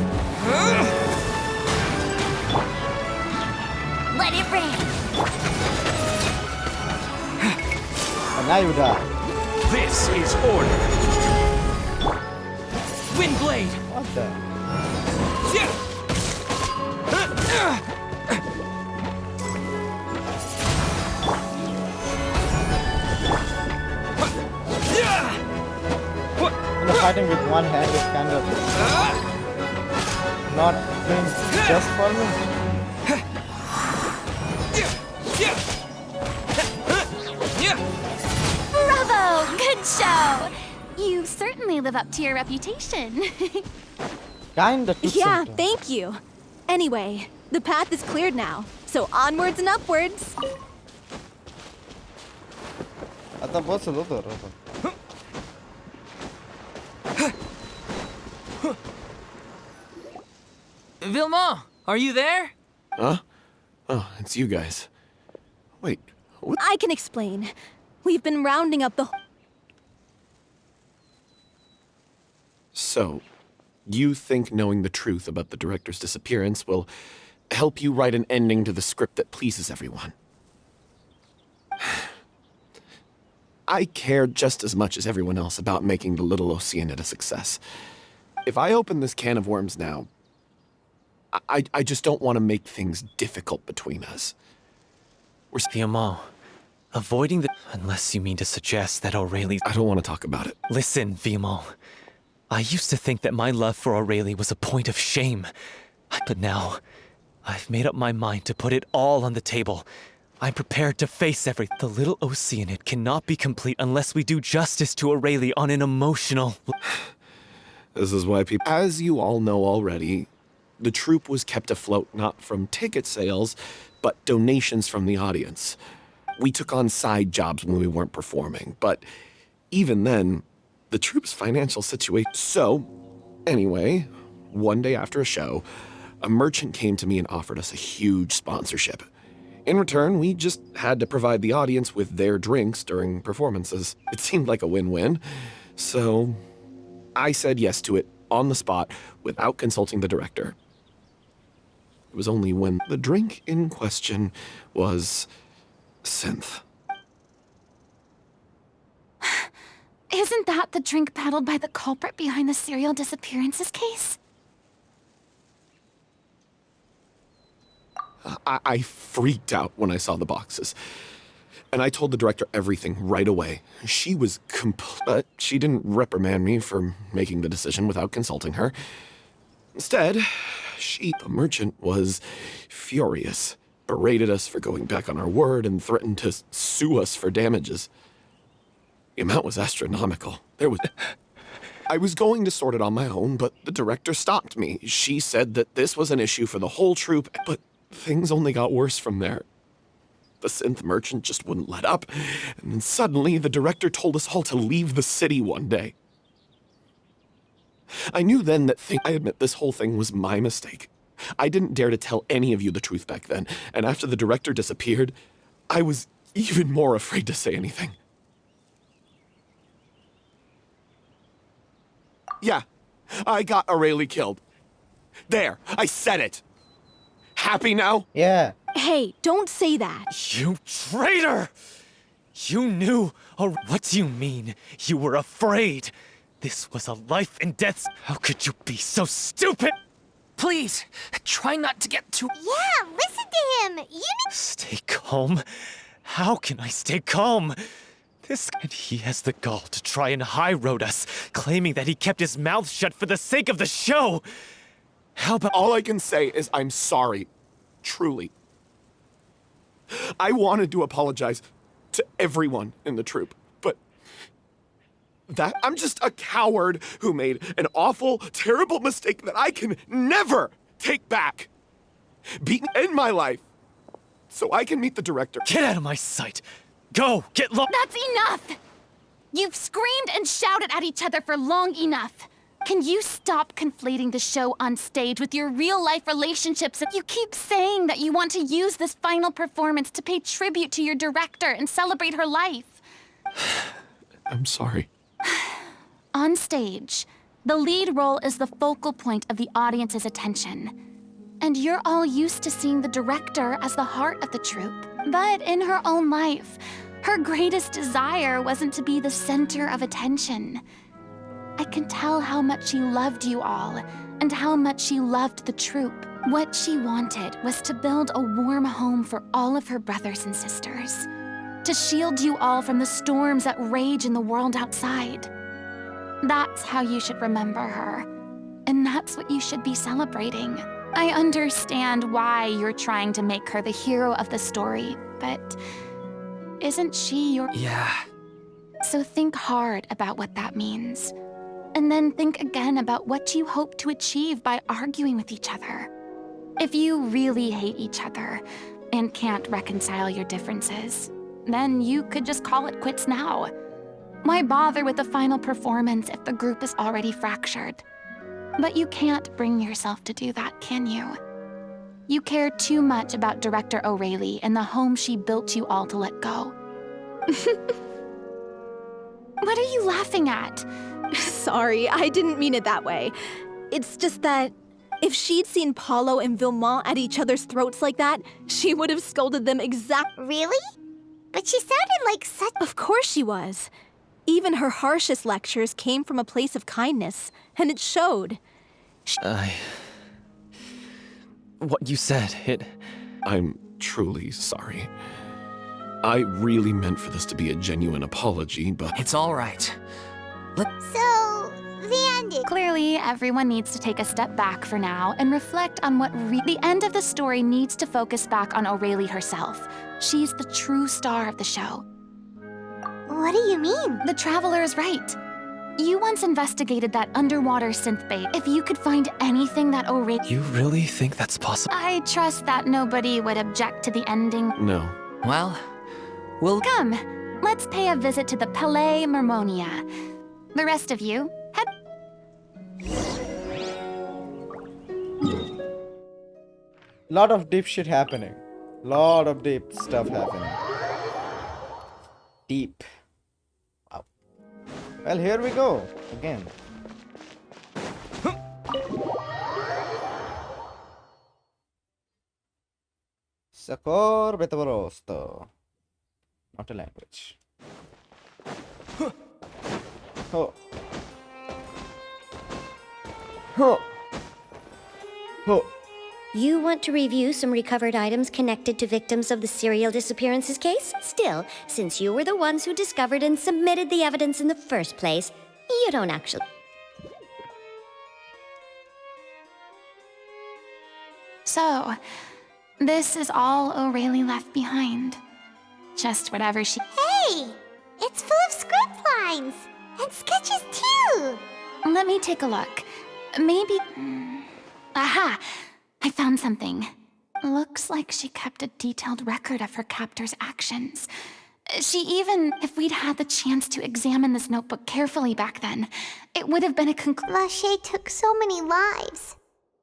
Let it rain! And now you die. This is order. Windblade! What the? You know, fighting with one hand is kind of not doing just for me. good show! You certainly live up to your reputation. Kinda too Yeah, simple. thank you. Anyway, the path is cleared now, so onwards and upwards. Attends, pas c'est l'autre. Vilma, are you there? Huh? Oh, it's you guys. Wait, what? I can explain. We've been rounding up the. So, you think knowing the truth about the director's disappearance will help you write an ending to the script that pleases everyone? I care just as much as everyone else about making the little Oceanid a success. If I open this can of worms now, I just don't want to make things difficult between us. Vilma, avoiding the... Unless you mean to suggest that Aurelie... I don't want to talk about it. Listen, Vilma. I used to think that my love for Aurelie was a point of shame. But now, I've made up my mind to put it all on the table. I'm prepared to face everything. The little Oceanid cannot be complete unless we do justice to Aurelie on an emotional... This is why people... As you all know already, the troupe was kept afloat not from ticket sales, but donations from the audience. We took on side jobs when we weren't performing, but even then, the troupe's financial situation... So, anyway, one day after a show, a merchant came to me and offered us a huge sponsorship. In return, we just had to provide the audience with their drinks during performances. It seemed like a win-win, so I said yes to it on the spot without consulting the director. It was only when the drink in question was synth. Isn't that the drink peddled by the culprit behind the serial disappearances case? I freaked out when I saw the boxes. And I told the director everything right away. She was but she didn't reprimand me for making the decision without consulting her. Instead, the merchant, was furious, berated us for going back on our word, and threatened to sue us for damages. The amount was astronomical. I was going to sort it on my own, but the director stopped me. She said that this was an issue for the whole troupe, but things only got worse from there. The synth merchant just wouldn't let up, and then suddenly the director told us all to leave the city one day. I knew then that I admit this whole thing was my mistake. I didn't dare to tell any of you the truth back then, and after the director disappeared, I was even more afraid to say anything. Yeah, I got Aurelie killed. There, I said it. Happy now? Yeah. Hey, don't say that. You traitor! You knew... Or what do you mean? You were afraid? This was a life and death... How could you be so stupid? Please, try not to get too... Yeah, listen to him. You know. Stay calm? How can I stay calm? And he has the gall to try and high-road us, claiming that he kept his mouth shut for the sake of the show. How about... All I can say is I'm sorry. Truly. I wanted to apologize to everyone in the troupe, but I'm just a coward who made an awful, terrible mistake that I can never take back. End my life so I can meet the director. Get out of my sight! Go! Get lost! That's enough! You've screamed and shouted at each other for long enough. Can you stop conflating the show on stage with your real-life relationships? You keep saying that you want to use this final performance to pay tribute to your director and celebrate her life. I'm sorry. On stage, the lead role is the focal point of the audience's attention. And you're all used to seeing the director as the heart of the troupe. But in her own life, her greatest desire wasn't to be the center of attention. I can tell how much she loved you all, and how much she loved the troupe. What she wanted was to build a warm home for all of her brothers and sisters. To shield you all from the storms that rage in the world outside. That's how you should remember her. And that's what you should be celebrating. I understand why you're trying to make her the hero of the story, but isn't she your... Yeah, So think hard about what that means. And then think again about what you hope to achieve by arguing with each other. If you really hate each other and can't reconcile your differences, then you could just call it quits now. Why bother with the final performance if the group is already fractured? But you can't bring yourself to do that, can you? You care too much about Director O'Reilly and the home she built you all to let go. What are you laughing at? Sorry, I didn't mean it that way. It's just that if she'd seen Paulo and Vilmont at each other's throats like that, she would have scolded them Really? But she sounded like such... Of course she was. Even her harshest lectures came from a place of kindness, and it showed. What you said, I'm truly sorry. I really meant for this to be a genuine apology, but... It's all right. So, the ending. Clearly, everyone needs to take a step back for now and reflect on what the end of the story needs to focus back on O'Reilly herself. She's the true star of the show. What do you mean? The Traveler is right. You once investigated that underwater synth bait. If you could find anything that O'Reilly... You really think that's possible? I trust that nobody would object to the ending. No. Well, we'll... Come, let's pay a visit to the Palais Mermonia. The rest of you, head... Lot of deep shit happening. Lot of deep stuff happening. Deep. Wow. Well, here we go. Again. Sakor Betaborosto. Not a language. Oh. Oh. Oh. You want to review some recovered items connected to victims of the serial disappearances case? Still, since you were the ones who discovered and submitted the evidence in the first place, you don't actually... So, this is all O'Reilly left behind. Just whatever she... Hey! It's full of script lines! And sketches too! Let me take a look. Maybe... Aha! I found something. Looks like she kept a detailed record of her captor's actions. She even... If we'd had the chance to examine this notebook carefully back then, it would have been a Lachey took so many lives.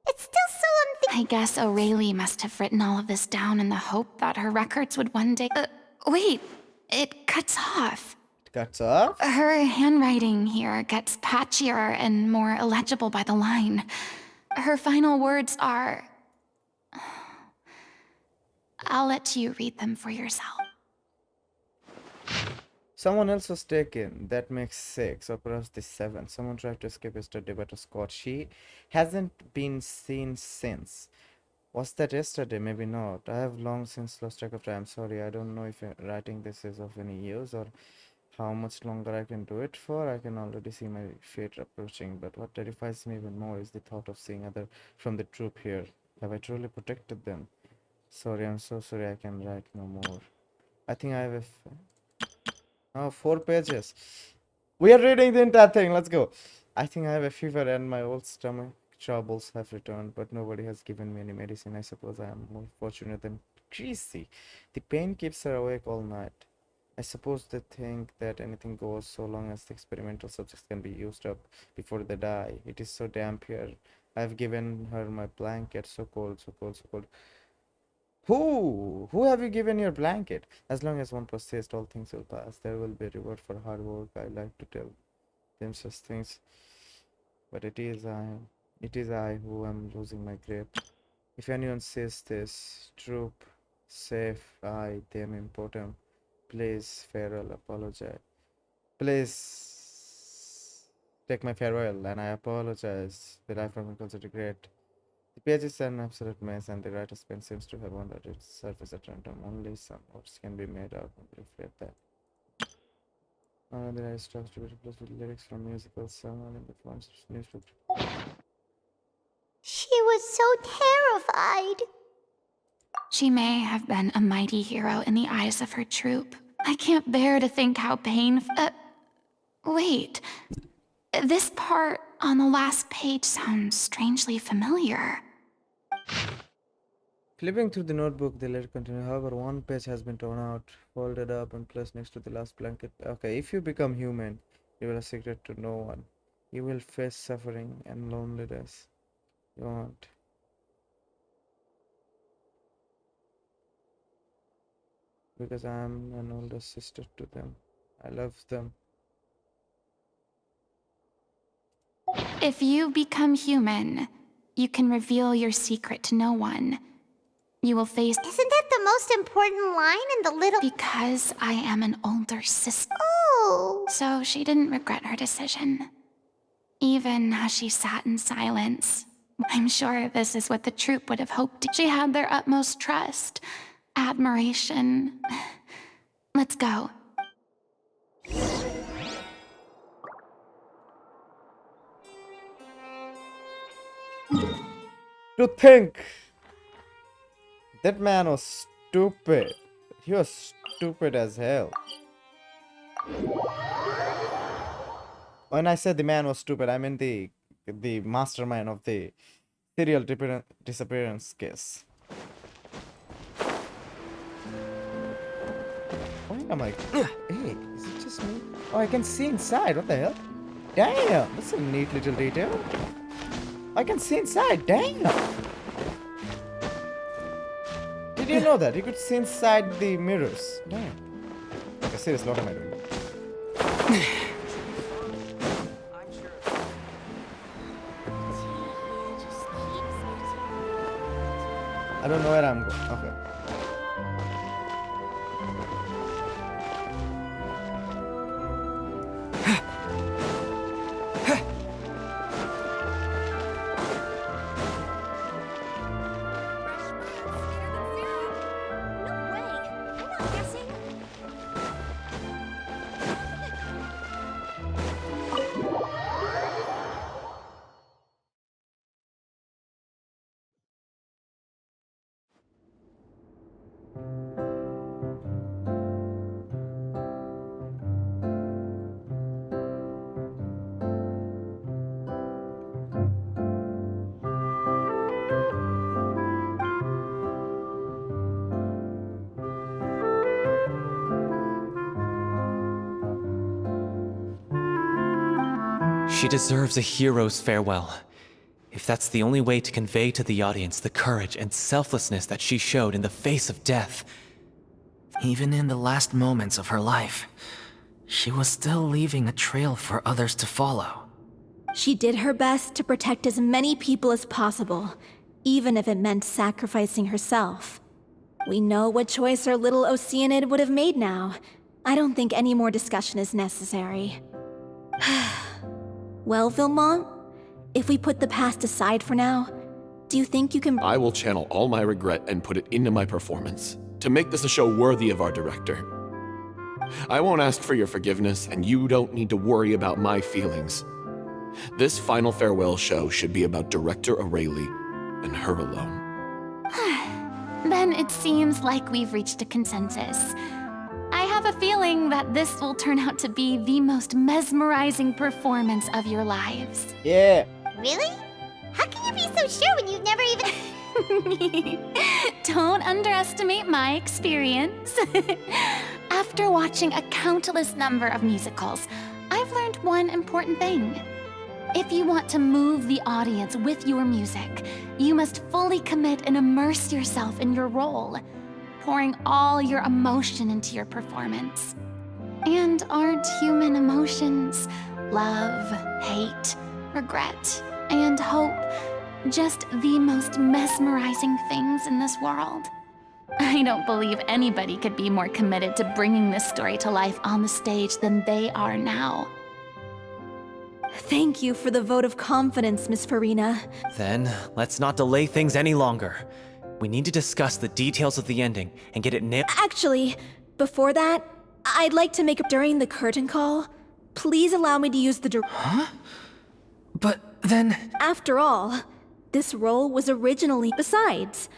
It's still so I guess O'Reilly must have written all of this down in the hope that her records would one day... wait, it cuts off. It cuts off? Her handwriting here gets patchier and more illegible by the line. Her final words are... I'll let you read them for yourself. Someone else was taken. That makes 6, or perhaps the 7. Someone tried to escape yesterday but was caught. She hasn't been seen since. Was that yesterday? Maybe not. I have long since lost track of time. Sorry, I don't know if writing this is of any use or how much longer I can do it for. I can already see my fate approaching, but what terrifies me even more is the thought of seeing other from the troop here. Have I truly protected them? Sorry, I'm so sorry, I can write no more. I think I have a 4 pages. We are reading the entire thing. Let's go. I think I have a fever and my old stomach troubles have returned, but nobody has given me any medicine. I suppose I am more fortunate than Greasy. The pain keeps her awake all night. I suppose they think that anything goes so long as the experimental subjects can be used up before they die. It is so damp here. I have given her my blanket. So cold, so cold, so cold. Who have you given your blanket? As long as one persists, all things will pass. There will be a reward for hard work. I like to tell them such things, but it is I who am losing my grip. If anyone says this, troop, safe, I, them, important. Please, farewell, apologize. Please take my farewell, and I apologize. The life of me calls it regret. The page is an absolute mess, and the writer's pen seems to have wandered its surface at random. Only some notes can be made out and reflect that. The writer starts to be replaced with lyrics from musicals, someone in the forms of newspaper. She was so terrified. She may have been a mighty hero in the eyes of her troop. I can't bear to think how painful... Wait. This part on the last page sounds strangely familiar. Flipping through the notebook, the letter continued. However, one page has been torn out, folded up, and placed next to the last blanket. Okay, if you become human, you will have secret to no one. You will face suffering and loneliness. You won't. Because I am an older sister to them. I love them. If you become human, you can reveal your secret to no one. You will face... Isn't that the most important line in the little... Because I am an older sister. Oh! So she didn't regret her decision. Even as she sat in silence. I'm sure this is what the troupe would have hoped. She had their utmost trust, admiration. Let's go. To think that man was stupid. He was stupid as hell. When I said the man was stupid, I mean the mastermind of the serial disappearance case. Why am I? Hey, is it just me? Oh, I can see inside. What the hell? Damn, that's a neat little detail. I can see inside. Damn. Did you know that? You could see inside the mirrors. Damn. Okay, seriously, what am I doing? I don't know where I'm going. Okay. She deserves a hero's farewell. If that's the only way to convey to the audience the courage and selflessness that she showed in the face of death. Even in the last moments of her life, she was still leaving a trail for others to follow. She did her best to protect as many people as possible, even if it meant sacrificing herself. We know what choice our little Oceanid would have made now. I don't think any more discussion is necessary. Well, Vilmont, if we put the past aside for now, do you think you can... I will channel all my regret and put it into my performance, to make this a show worthy of our director. I won't ask for your forgiveness, and you don't need to worry about my feelings. This final farewell show should be about Director Aurelie and her alone. Then it seems like we've reached a consensus. I have a feeling that this will turn out to be the most mesmerizing performance of your lives. Yeah. Really? How can you be so sure when you've never even... Don't underestimate my experience. After watching a countless number of musicals, I've learned one important thing. If you want to move the audience with your music, you must fully commit and immerse yourself in your role, pouring all your emotion into your performance. And aren't human emotions, love, hate, regret, and hope, just the most mesmerizing things in this world? I don't believe anybody could be more committed to bringing this story to life on the stage than they are now. Thank you for the vote of confidence, Miss Furina. Then, let's not delay things any longer. We need to discuss the details of the ending and get it nailed. Actually, before that, I'd like to make up during the curtain call. Please allow me to use the Huh? But then... After all, this role was originally... Besides,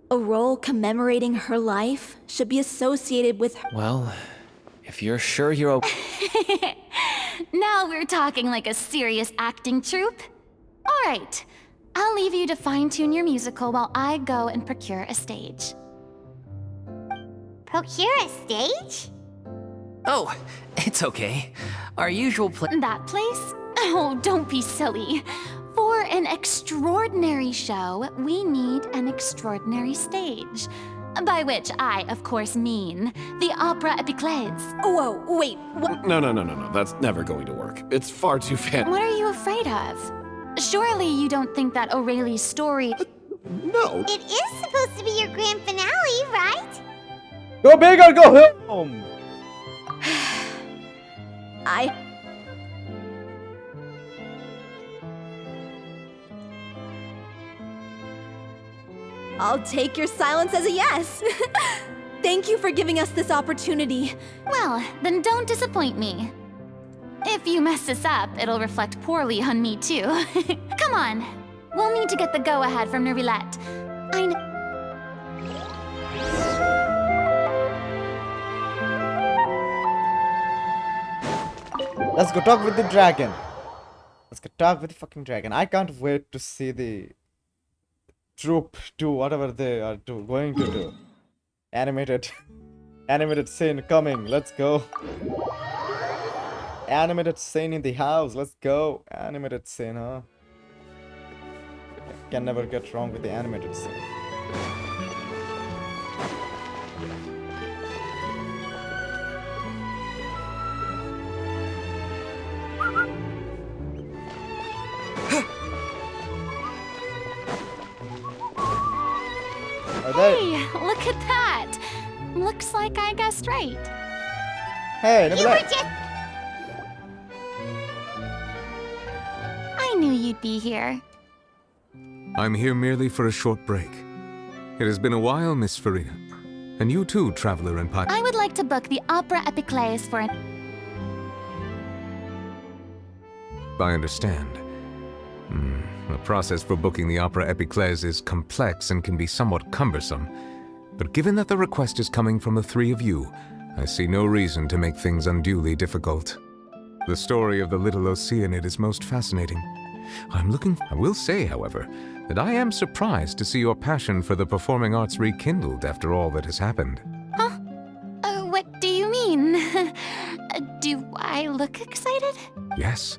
a role commemorating her life should be associated with her... Well, if you're sure you're okay... Now we're talking like a serious acting troupe. All right, I'll leave you to fine-tune your musical while I go and procure a stage. Procure a stage? Oh, it's okay. Our usual That place? Oh, don't be silly. For an extraordinary show, we need an extraordinary stage. By which I, of course, mean the Opera Epiclese. Whoa, wait, what? No. That's never going to work. It's far too What are you afraid of? Surely you don't think that O'Reilly's story... No. It is supposed to be your grand finale, right? Go big or go home. I'll take your silence as a yes. Thank you for giving us this opportunity. Well, then don't disappoint me. If you mess this up, it'll reflect poorly on me too. Come on. We'll need to get the go-ahead from Nervilette. I know... Let's go talk with the dragon. Let's go talk with the fucking dragon. I can't wait to see the troupe do whatever they are going to do. Animated scene coming. Let's go. Animated scene in the house. Let's go. Animated scene, huh? Can never get wrong with the animated scene. Hey, look at that! Looks like I guessed right. Hey, You were just... I knew you'd be here. I'm here merely for a short break. It has been a while, Miss Furina. And you too, traveler and pilot. I would like to book the Opera Epiclese for an... I understand. The process for booking the Opera Epiclese is complex and can be somewhat cumbersome. But given that the request is coming from the three of you, I see no reason to make things unduly difficult. The story of the little Oceanid is most fascinating. I will say, however, that I am surprised to see your passion for the performing arts rekindled after all that has happened. Huh? What do you mean? Do I look excited? Yes.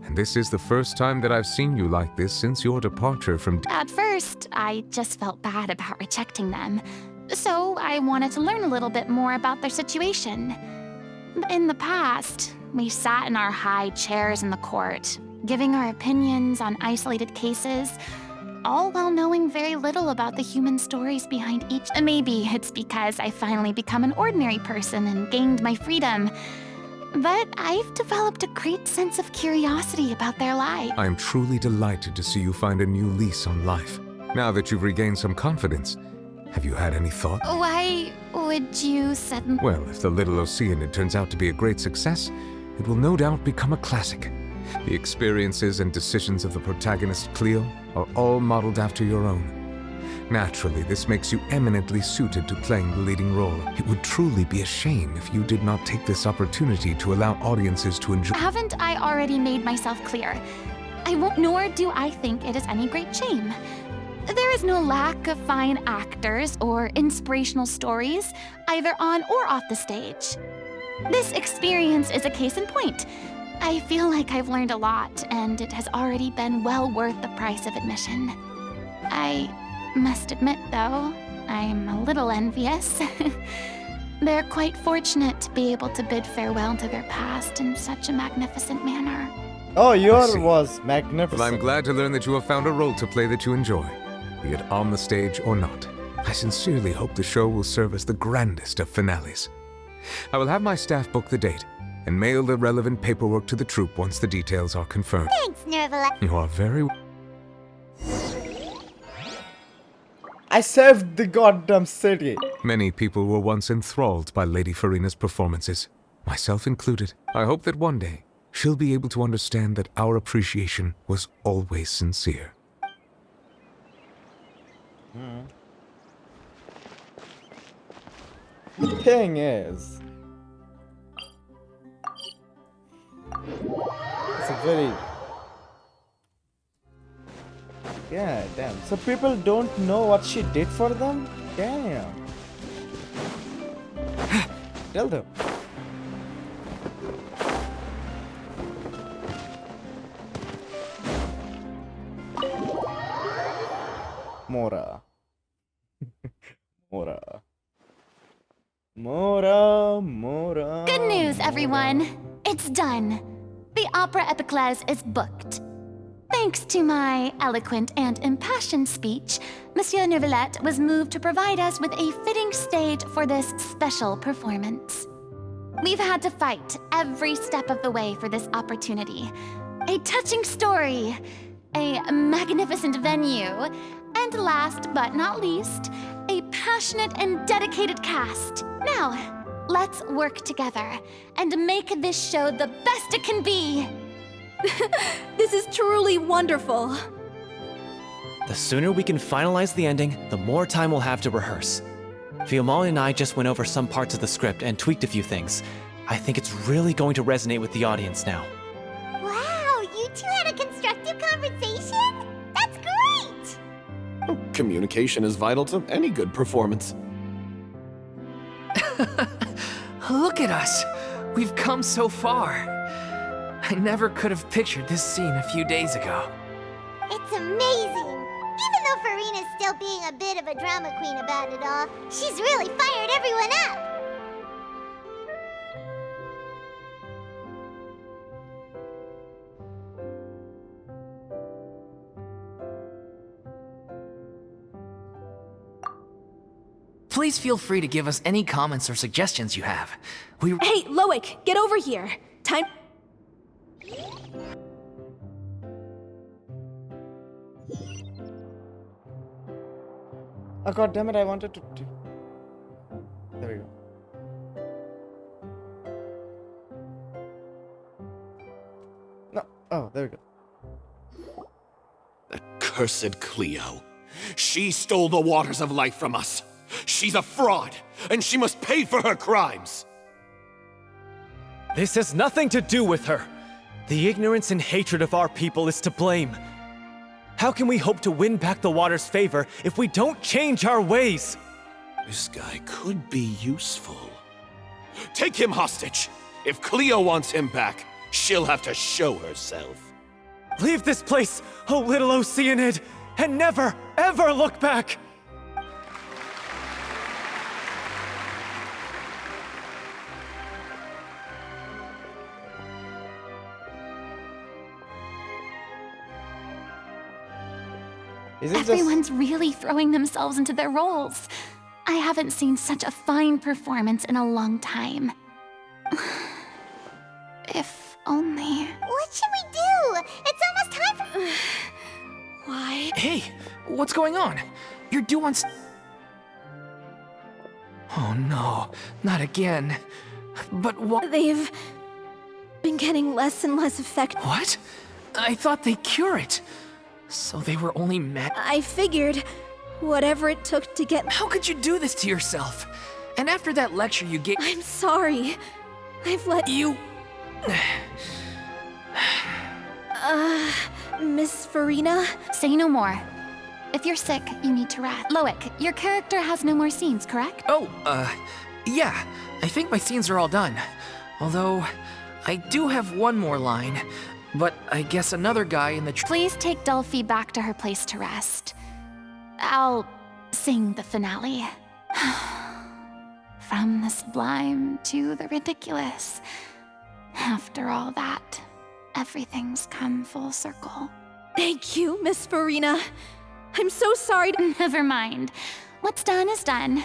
And this is the first time that I've seen you like this since your departure from... At first, I just felt bad about rejecting them. So I wanted to learn a little bit more about their situation. In the past, we sat in our high chairs in the court, giving our opinions on isolated cases, all while knowing very little about the human stories behind each. Maybe it's because I finally become an ordinary person and gained my freedom. But I've developed a great sense of curiosity about their lives. I am truly delighted to see you find a new lease on life. Now that you've regained some confidence, have you had any thought? Why would you suddenly... Well, if the little Oceanid turns out to be a great success, it will no doubt become a classic. The experiences and decisions of the protagonist, Cleo, are all modeled after your own. Naturally, this makes you eminently suited to playing the leading role. It would truly be a shame if you did not take this opportunity to allow audiences to enjoy... Haven't I already made myself clear? I won't, nor do I think it is any great shame. There is no lack of fine actors or inspirational stories, either on or off the stage. This experience is a case in point. I feel like I've learned a lot, and it has already been well worth the price of admission. I must admit, though, I'm a little envious. They're quite fortunate to be able to bid farewell to their past in such a magnificent manner. Oh, yours was magnificent. Well, I'm glad to learn that you have found a role to play that you enjoy, be it on the stage or not. I sincerely hope the show will serve as the grandest of finales. I will have my staff book the date and mail the relevant paperwork to the troupe once the details are confirmed. Thanks, Nervilette. You are very... I saved the goddamn city. Many people were once enthralled by Lady Furina's performances, myself included. I hope that one day she'll be able to understand that our appreciation was always sincere. The thing is, very... Yeah, damn. So people don't know what she did for them? Damn. Tell them. Mora. Mora. Mora, Mora. Good news, Mora. everyone. It's done. The Opera Epiclese is booked. Thanks to my eloquent and impassioned speech, Monsieur Neuvillette was moved to provide us with a fitting stage for this special performance. We've had to fight every step of the way for this opportunity. A touching story, a magnificent venue, and last but not least, a passionate and dedicated cast. Now, let's work together and make this show the best it can be. This is truly wonderful. The sooner we can finalize the ending, the more time we'll have to rehearse. Fiamma and I just went over some parts of the script and tweaked a few things. I think it's really going to resonate with the audience now. Wow, you two had a constructive conversation? That's great! Communication is vital to any good performance. Look at us! We've come so far. I never could have pictured this scene a few days ago. It's amazing! Even though Furina's still being a bit of a drama queen about it all, she's really fired everyone up! Please feel free to give us any comments or suggestions you have. Hey, Loic, get over here. Time. Oh god damn it, I wanted to... There we go. No, oh, there we go. That cursed Cleo. She stole the waters of life from us. She's a fraud, and she must pay for her crimes. This has nothing to do with her. The ignorance and hatred of our people is to blame. How can we hope to win back the water's favor if we don't change our ways? This guy could be useful. Take him hostage. If Cleo wants him back, she'll have to show herself. Leave this place, oh little Oceanid, and never, ever look back! Everyone's really throwing themselves into their roles. I haven't seen such a fine performance in a long time. If only... What should we do? It's almost time for... Why? Hey, what's going on? You're due on... Oh no, not again. But what? They've been getting less and less effective. What? I thought they cure it. So they were only mad. I figured whatever it took to get... How could you do this to yourself? And after that lecture you gave... I'm sorry. I've let... You... Miss Furina? Say no more. If you're sick, you need to rest. Loic, your character has no more scenes, correct? Oh, yeah. I think my scenes are all done. Although, I do have one more line. But I guess another guy in the... Please take Delphi back to her place to rest. I'll sing the finale. From the sublime to the ridiculous. After all that, everything's come full circle. Thank you, Miss Furina. I'm so sorry to... Never mind. What's done is done.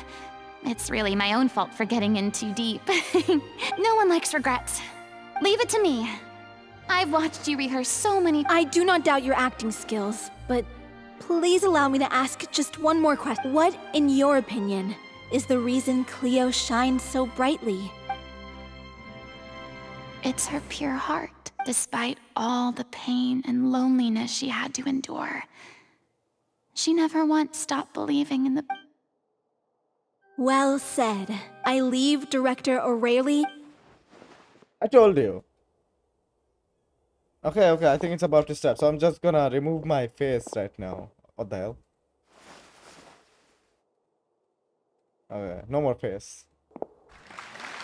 It's really my own fault for getting in too deep. No one likes regrets. Leave it to me. I've watched you rehearse so many... I do not doubt your acting skills, but please allow me to ask just one more question. What, in your opinion, is the reason Cleo shines so brightly? It's her pure heart, despite all the pain and loneliness she had to endure. She never once stopped believing in the... Well said. I leave Director O'Reilly... I told you. Okay, I think it's about to start. So I'm just gonna remove my face right now. What the hell? Okay, no more face.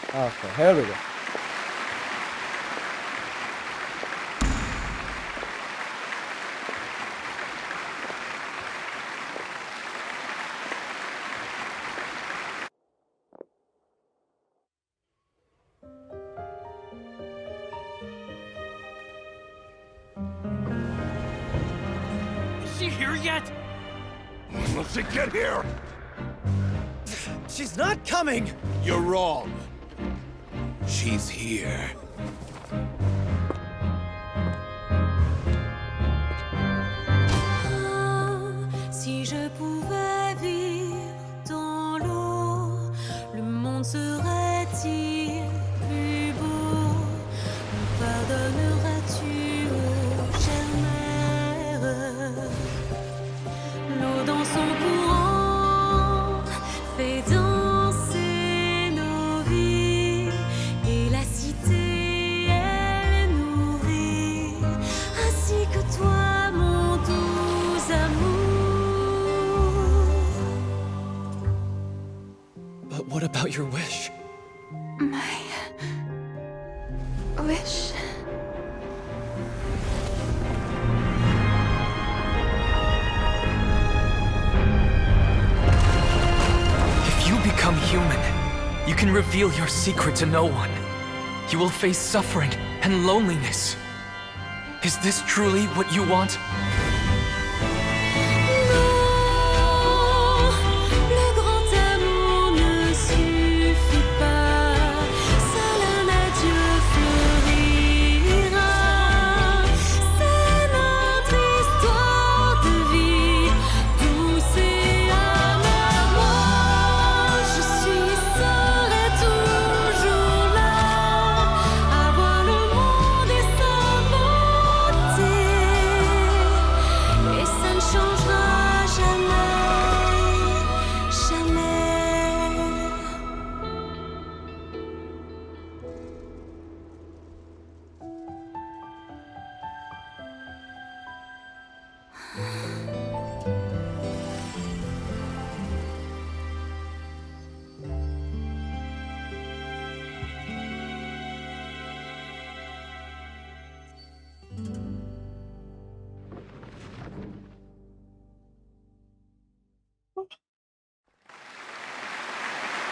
Okay, here we go. Is she here yet? Will she get here? She's not coming! You're wrong. She's here. Si je pouvais vivre dans l'eau, le monde serait-il plus beau? Me pardonneras-tu, ô chère mère? L'eau dans son courant fait danser nos vies, et la cité elle nourrit, ainsi que toi, mon doux amour. But what about your wish? My wish. If you become human, you can reveal your secret to no one. You will face suffering and loneliness. Is this truly what you want? Le grand amour ne suffit pas, seul un adieu fleurira. C'est notre histoire de vie, douce et amère. Moi, je suis seule et toujours là, à voir le monde et sa beauté. Et ça ne changera jamais, jamais.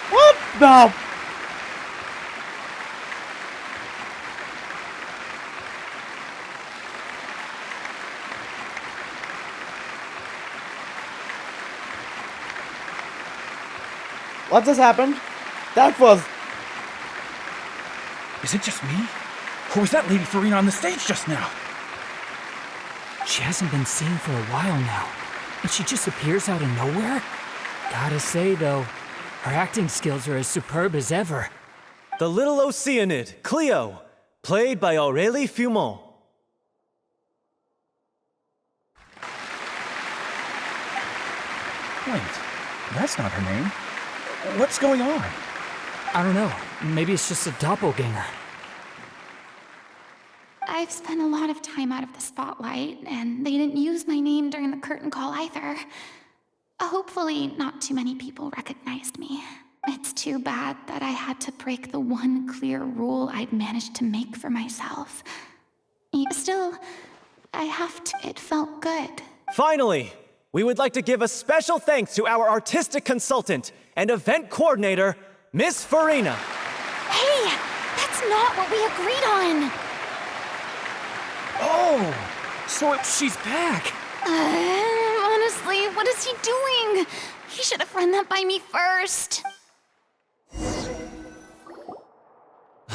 What the? What just happened? That was. Is it just me? Or was that Lady Furina on the stage just now? She hasn't been seen for a while now, and she just appears out of nowhere? Gotta say, though, her acting skills are as superb as ever. The little Oceanid, Cleo, played by Aurélie Fumont. Wait, that's not her name. What's going on? I don't know. Maybe it's just a doppelganger. I've spent a lot of time out of the spotlight, and they didn't use my name during the curtain call either. Hopefully, not too many people recognized me. It's too bad that I had to break the one clear rule I'd managed to make for myself. Still, I have to. It felt good. Finally, we would like to give a special thanks to our artistic consultant and event coordinator, Miss Furina. Hey, that's not what we agreed on. Oh, so she's back. Honestly, what is he doing? He should have run that by me first.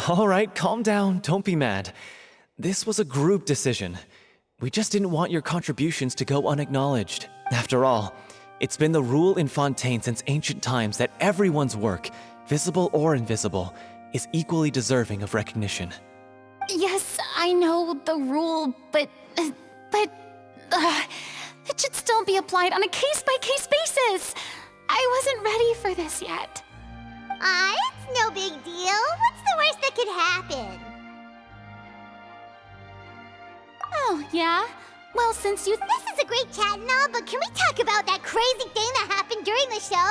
All right, calm down, don't be mad. This was a group decision. We just didn't want your contributions to go unacknowledged. After all, it's been the rule in Fontaine since ancient times that everyone's work, visible or invisible, is equally deserving of recognition. Yes, I know the rule, but it should still be applied on a case-by-case basis. I wasn't ready for this yet. It's no big deal. What's the worst that could happen? Oh, yeah? Well, since you... This is a great chat and all, but can we talk about that crazy thing that happened during the show?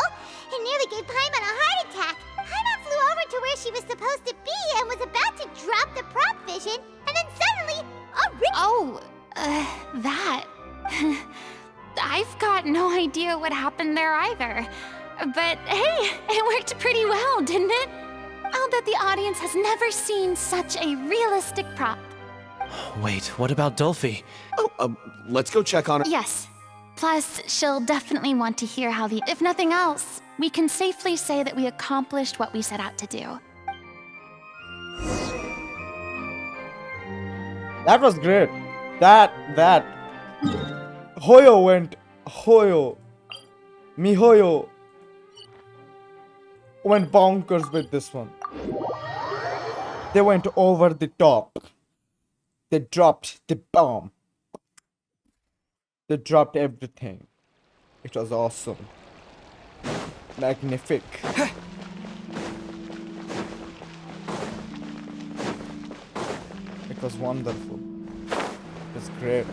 It nearly gave Paimon a heart attack. Paimon flew over to where she was supposed to be and was about to drop the prop vision, and then suddenly, that... I've got no idea what happened there either. But hey, it worked pretty well, didn't it? I'll bet the audience has never seen such a realistic prop. Wait, what about Dolphy? Let's go check on her. Yes. Plus, she'll definitely want to hear how the... If nothing else, we can safely say that we accomplished what we set out to do. That was great. Mihoyo went bonkers with this one. They went over the top. They dropped the bomb. They dropped everything. It was awesome. Magnific. It was wonderful. It was great.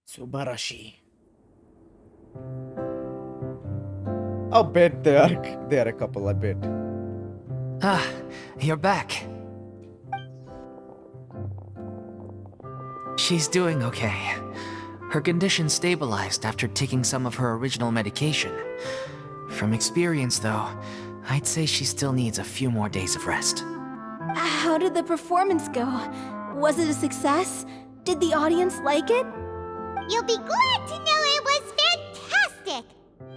Subarashi. I'll bet they are a couple, I bet. Ah, you're back. She's doing okay. Her condition stabilized after taking some of her original medication. From experience, though, I'd say she still needs a few more days of rest. How did the performance go? Was it a success? Did the audience like it? You'll be glad to know it was fantastic!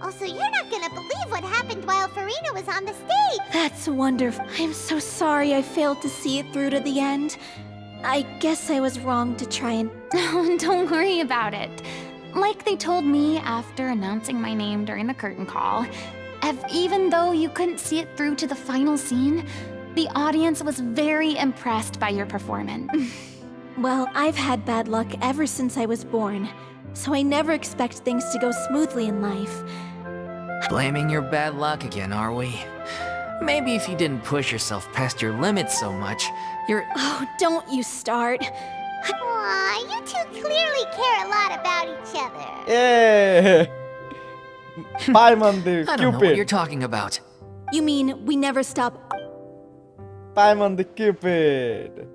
Also, you're not gonna believe what happened while Furina was on the stage! That's wonderful. I'm so sorry I failed to see it through to the end. I guess I was wrong to try and... Oh, don't worry about it. Like they told me after announcing my name during the curtain call, even though you couldn't see it through to the final scene, the audience was very impressed by your performance. Well, I've had bad luck ever since I was born, so I never expect things to go smoothly in life. Blaming your bad luck again, are we? Maybe if you didn't push yourself past your limits so much, you're... Oh, don't you start. Aw, you two clearly care a lot about each other. Yeah. Paimon the I don't know what Cupid. you're talking about. You mean we never stop... Paimon the Cupid.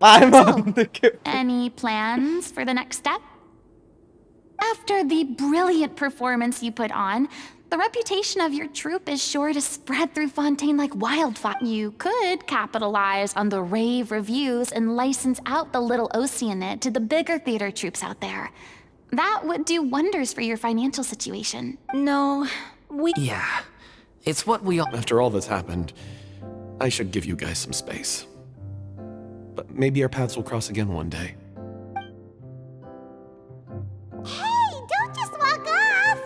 Paimon the Cupid. Any plans for the next step? After the brilliant performance you put on, the reputation of your troupe is sure to spread through Fontaine like wildfire. You could capitalize on the rave reviews and license out the little Oceanid to the bigger theater troupes out there. That would do wonders for your financial situation. No, Yeah, it's what we all... After all that's happened, I should give you guys some space. But maybe our paths will cross again one day. Hey, don't just walk off!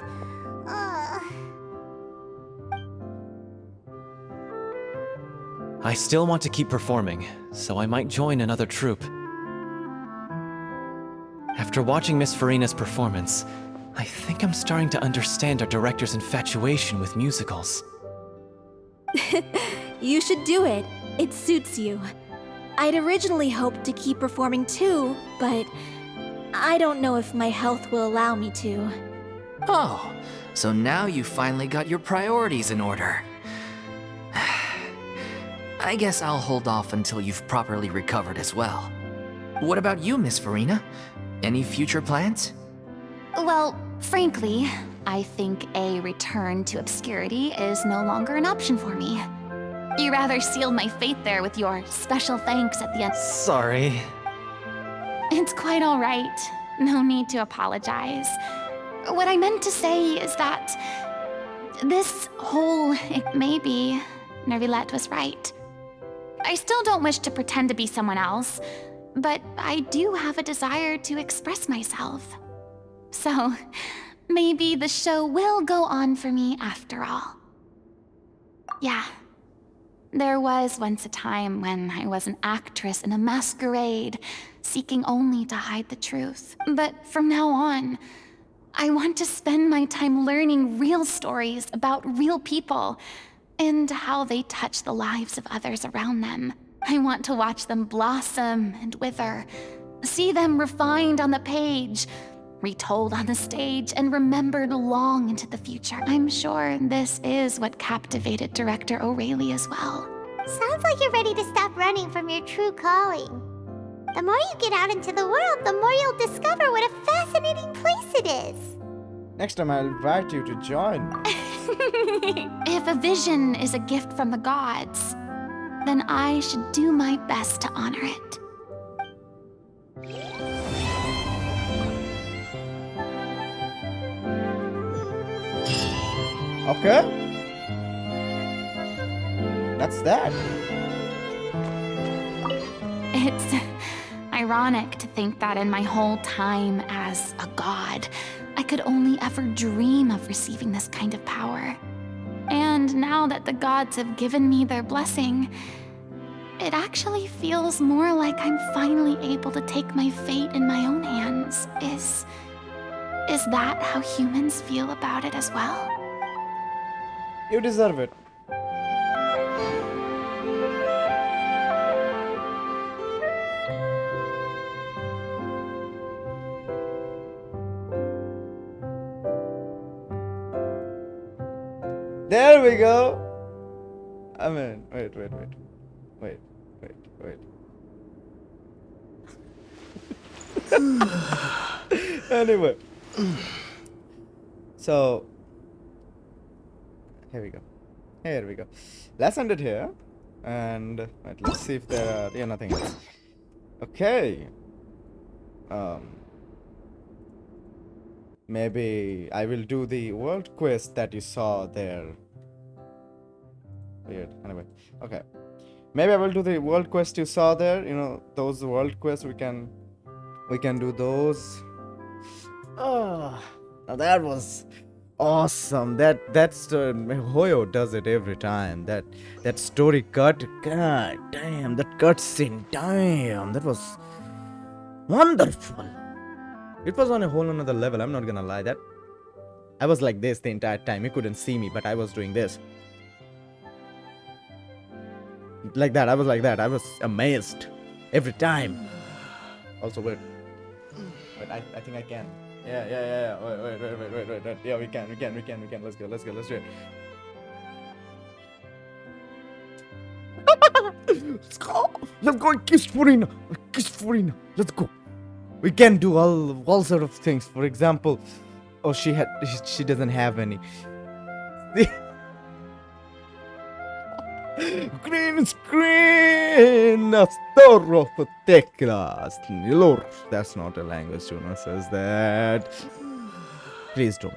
I still want to keep performing, so I might join another troupe. After watching Miss Furina's performance, I think I'm starting to understand our director's infatuation with musicals. You should do it. It suits you. I'd originally hoped to keep performing too, but I don't know if my health will allow me to. Oh, so now you finally got your priorities in order. I guess I'll hold off until you've properly recovered as well. What about you, Miss Furina? Any future plans? Well, frankly, I think a return to obscurity is no longer an option for me. You rather sealed my fate there with your special thanks at the end. Sorry. It's quite all right. No need to apologize. What I meant to say is that this whole maybe Nervilette was right. I still don't wish to pretend to be someone else, but I do have a desire to express myself. So, maybe the show will go on for me after all. Yeah. There was once a time when I was an actress in a masquerade, seeking only to hide the truth. But from now on, I want to spend my time learning real stories about real people and how they touch the lives of others around them. I want to watch them blossom and wither, see them refined on the page, retold on the stage, and remembered long into the future. I'm sure this is what captivated director O'Reilly as well. Sounds like you're ready to stop running from your true calling. The more you get out into the world, the more you'll discover what a fascinating place it is. Next time I'll invite you to join. If a vision is a gift from the gods, then I should do my best to honor it. Okay. That's that. It's ironic to think that in my whole time as a god, I could only ever dream of receiving this kind of power. And now that the gods have given me their blessing, it actually feels more like I'm finally able to take my fate in my own hands. Is that how humans feel about it as well? You deserve it. There we go. I mean, wait. Anyway. So, here we go. Let's end it here. And wait, let's see if there are nothing else. Okay. Maybe I will do the world quest that you saw there. Weird. Anyway, okay. Maybe I will do the world quest you saw there. You know, those world quests we can do those. Oh, now that was awesome. That's Hoyo does it every time. That story cut. God damn, that cutscene. Damn, that was wonderful. It was on a whole another level, I'm not gonna lie. That I was like this the entire time. You couldn't see me, but I was doing this. Like that, I was like that. I was amazed every time. Also, wait, I think I can. Yeah. Wait. Yeah, we can. Let's go. Let's do it. Let's go kiss Furina. Let's go. We can do all sort of things. For example, she doesn't have any. Green screen. That's not a language, Jonas says that. Please don't.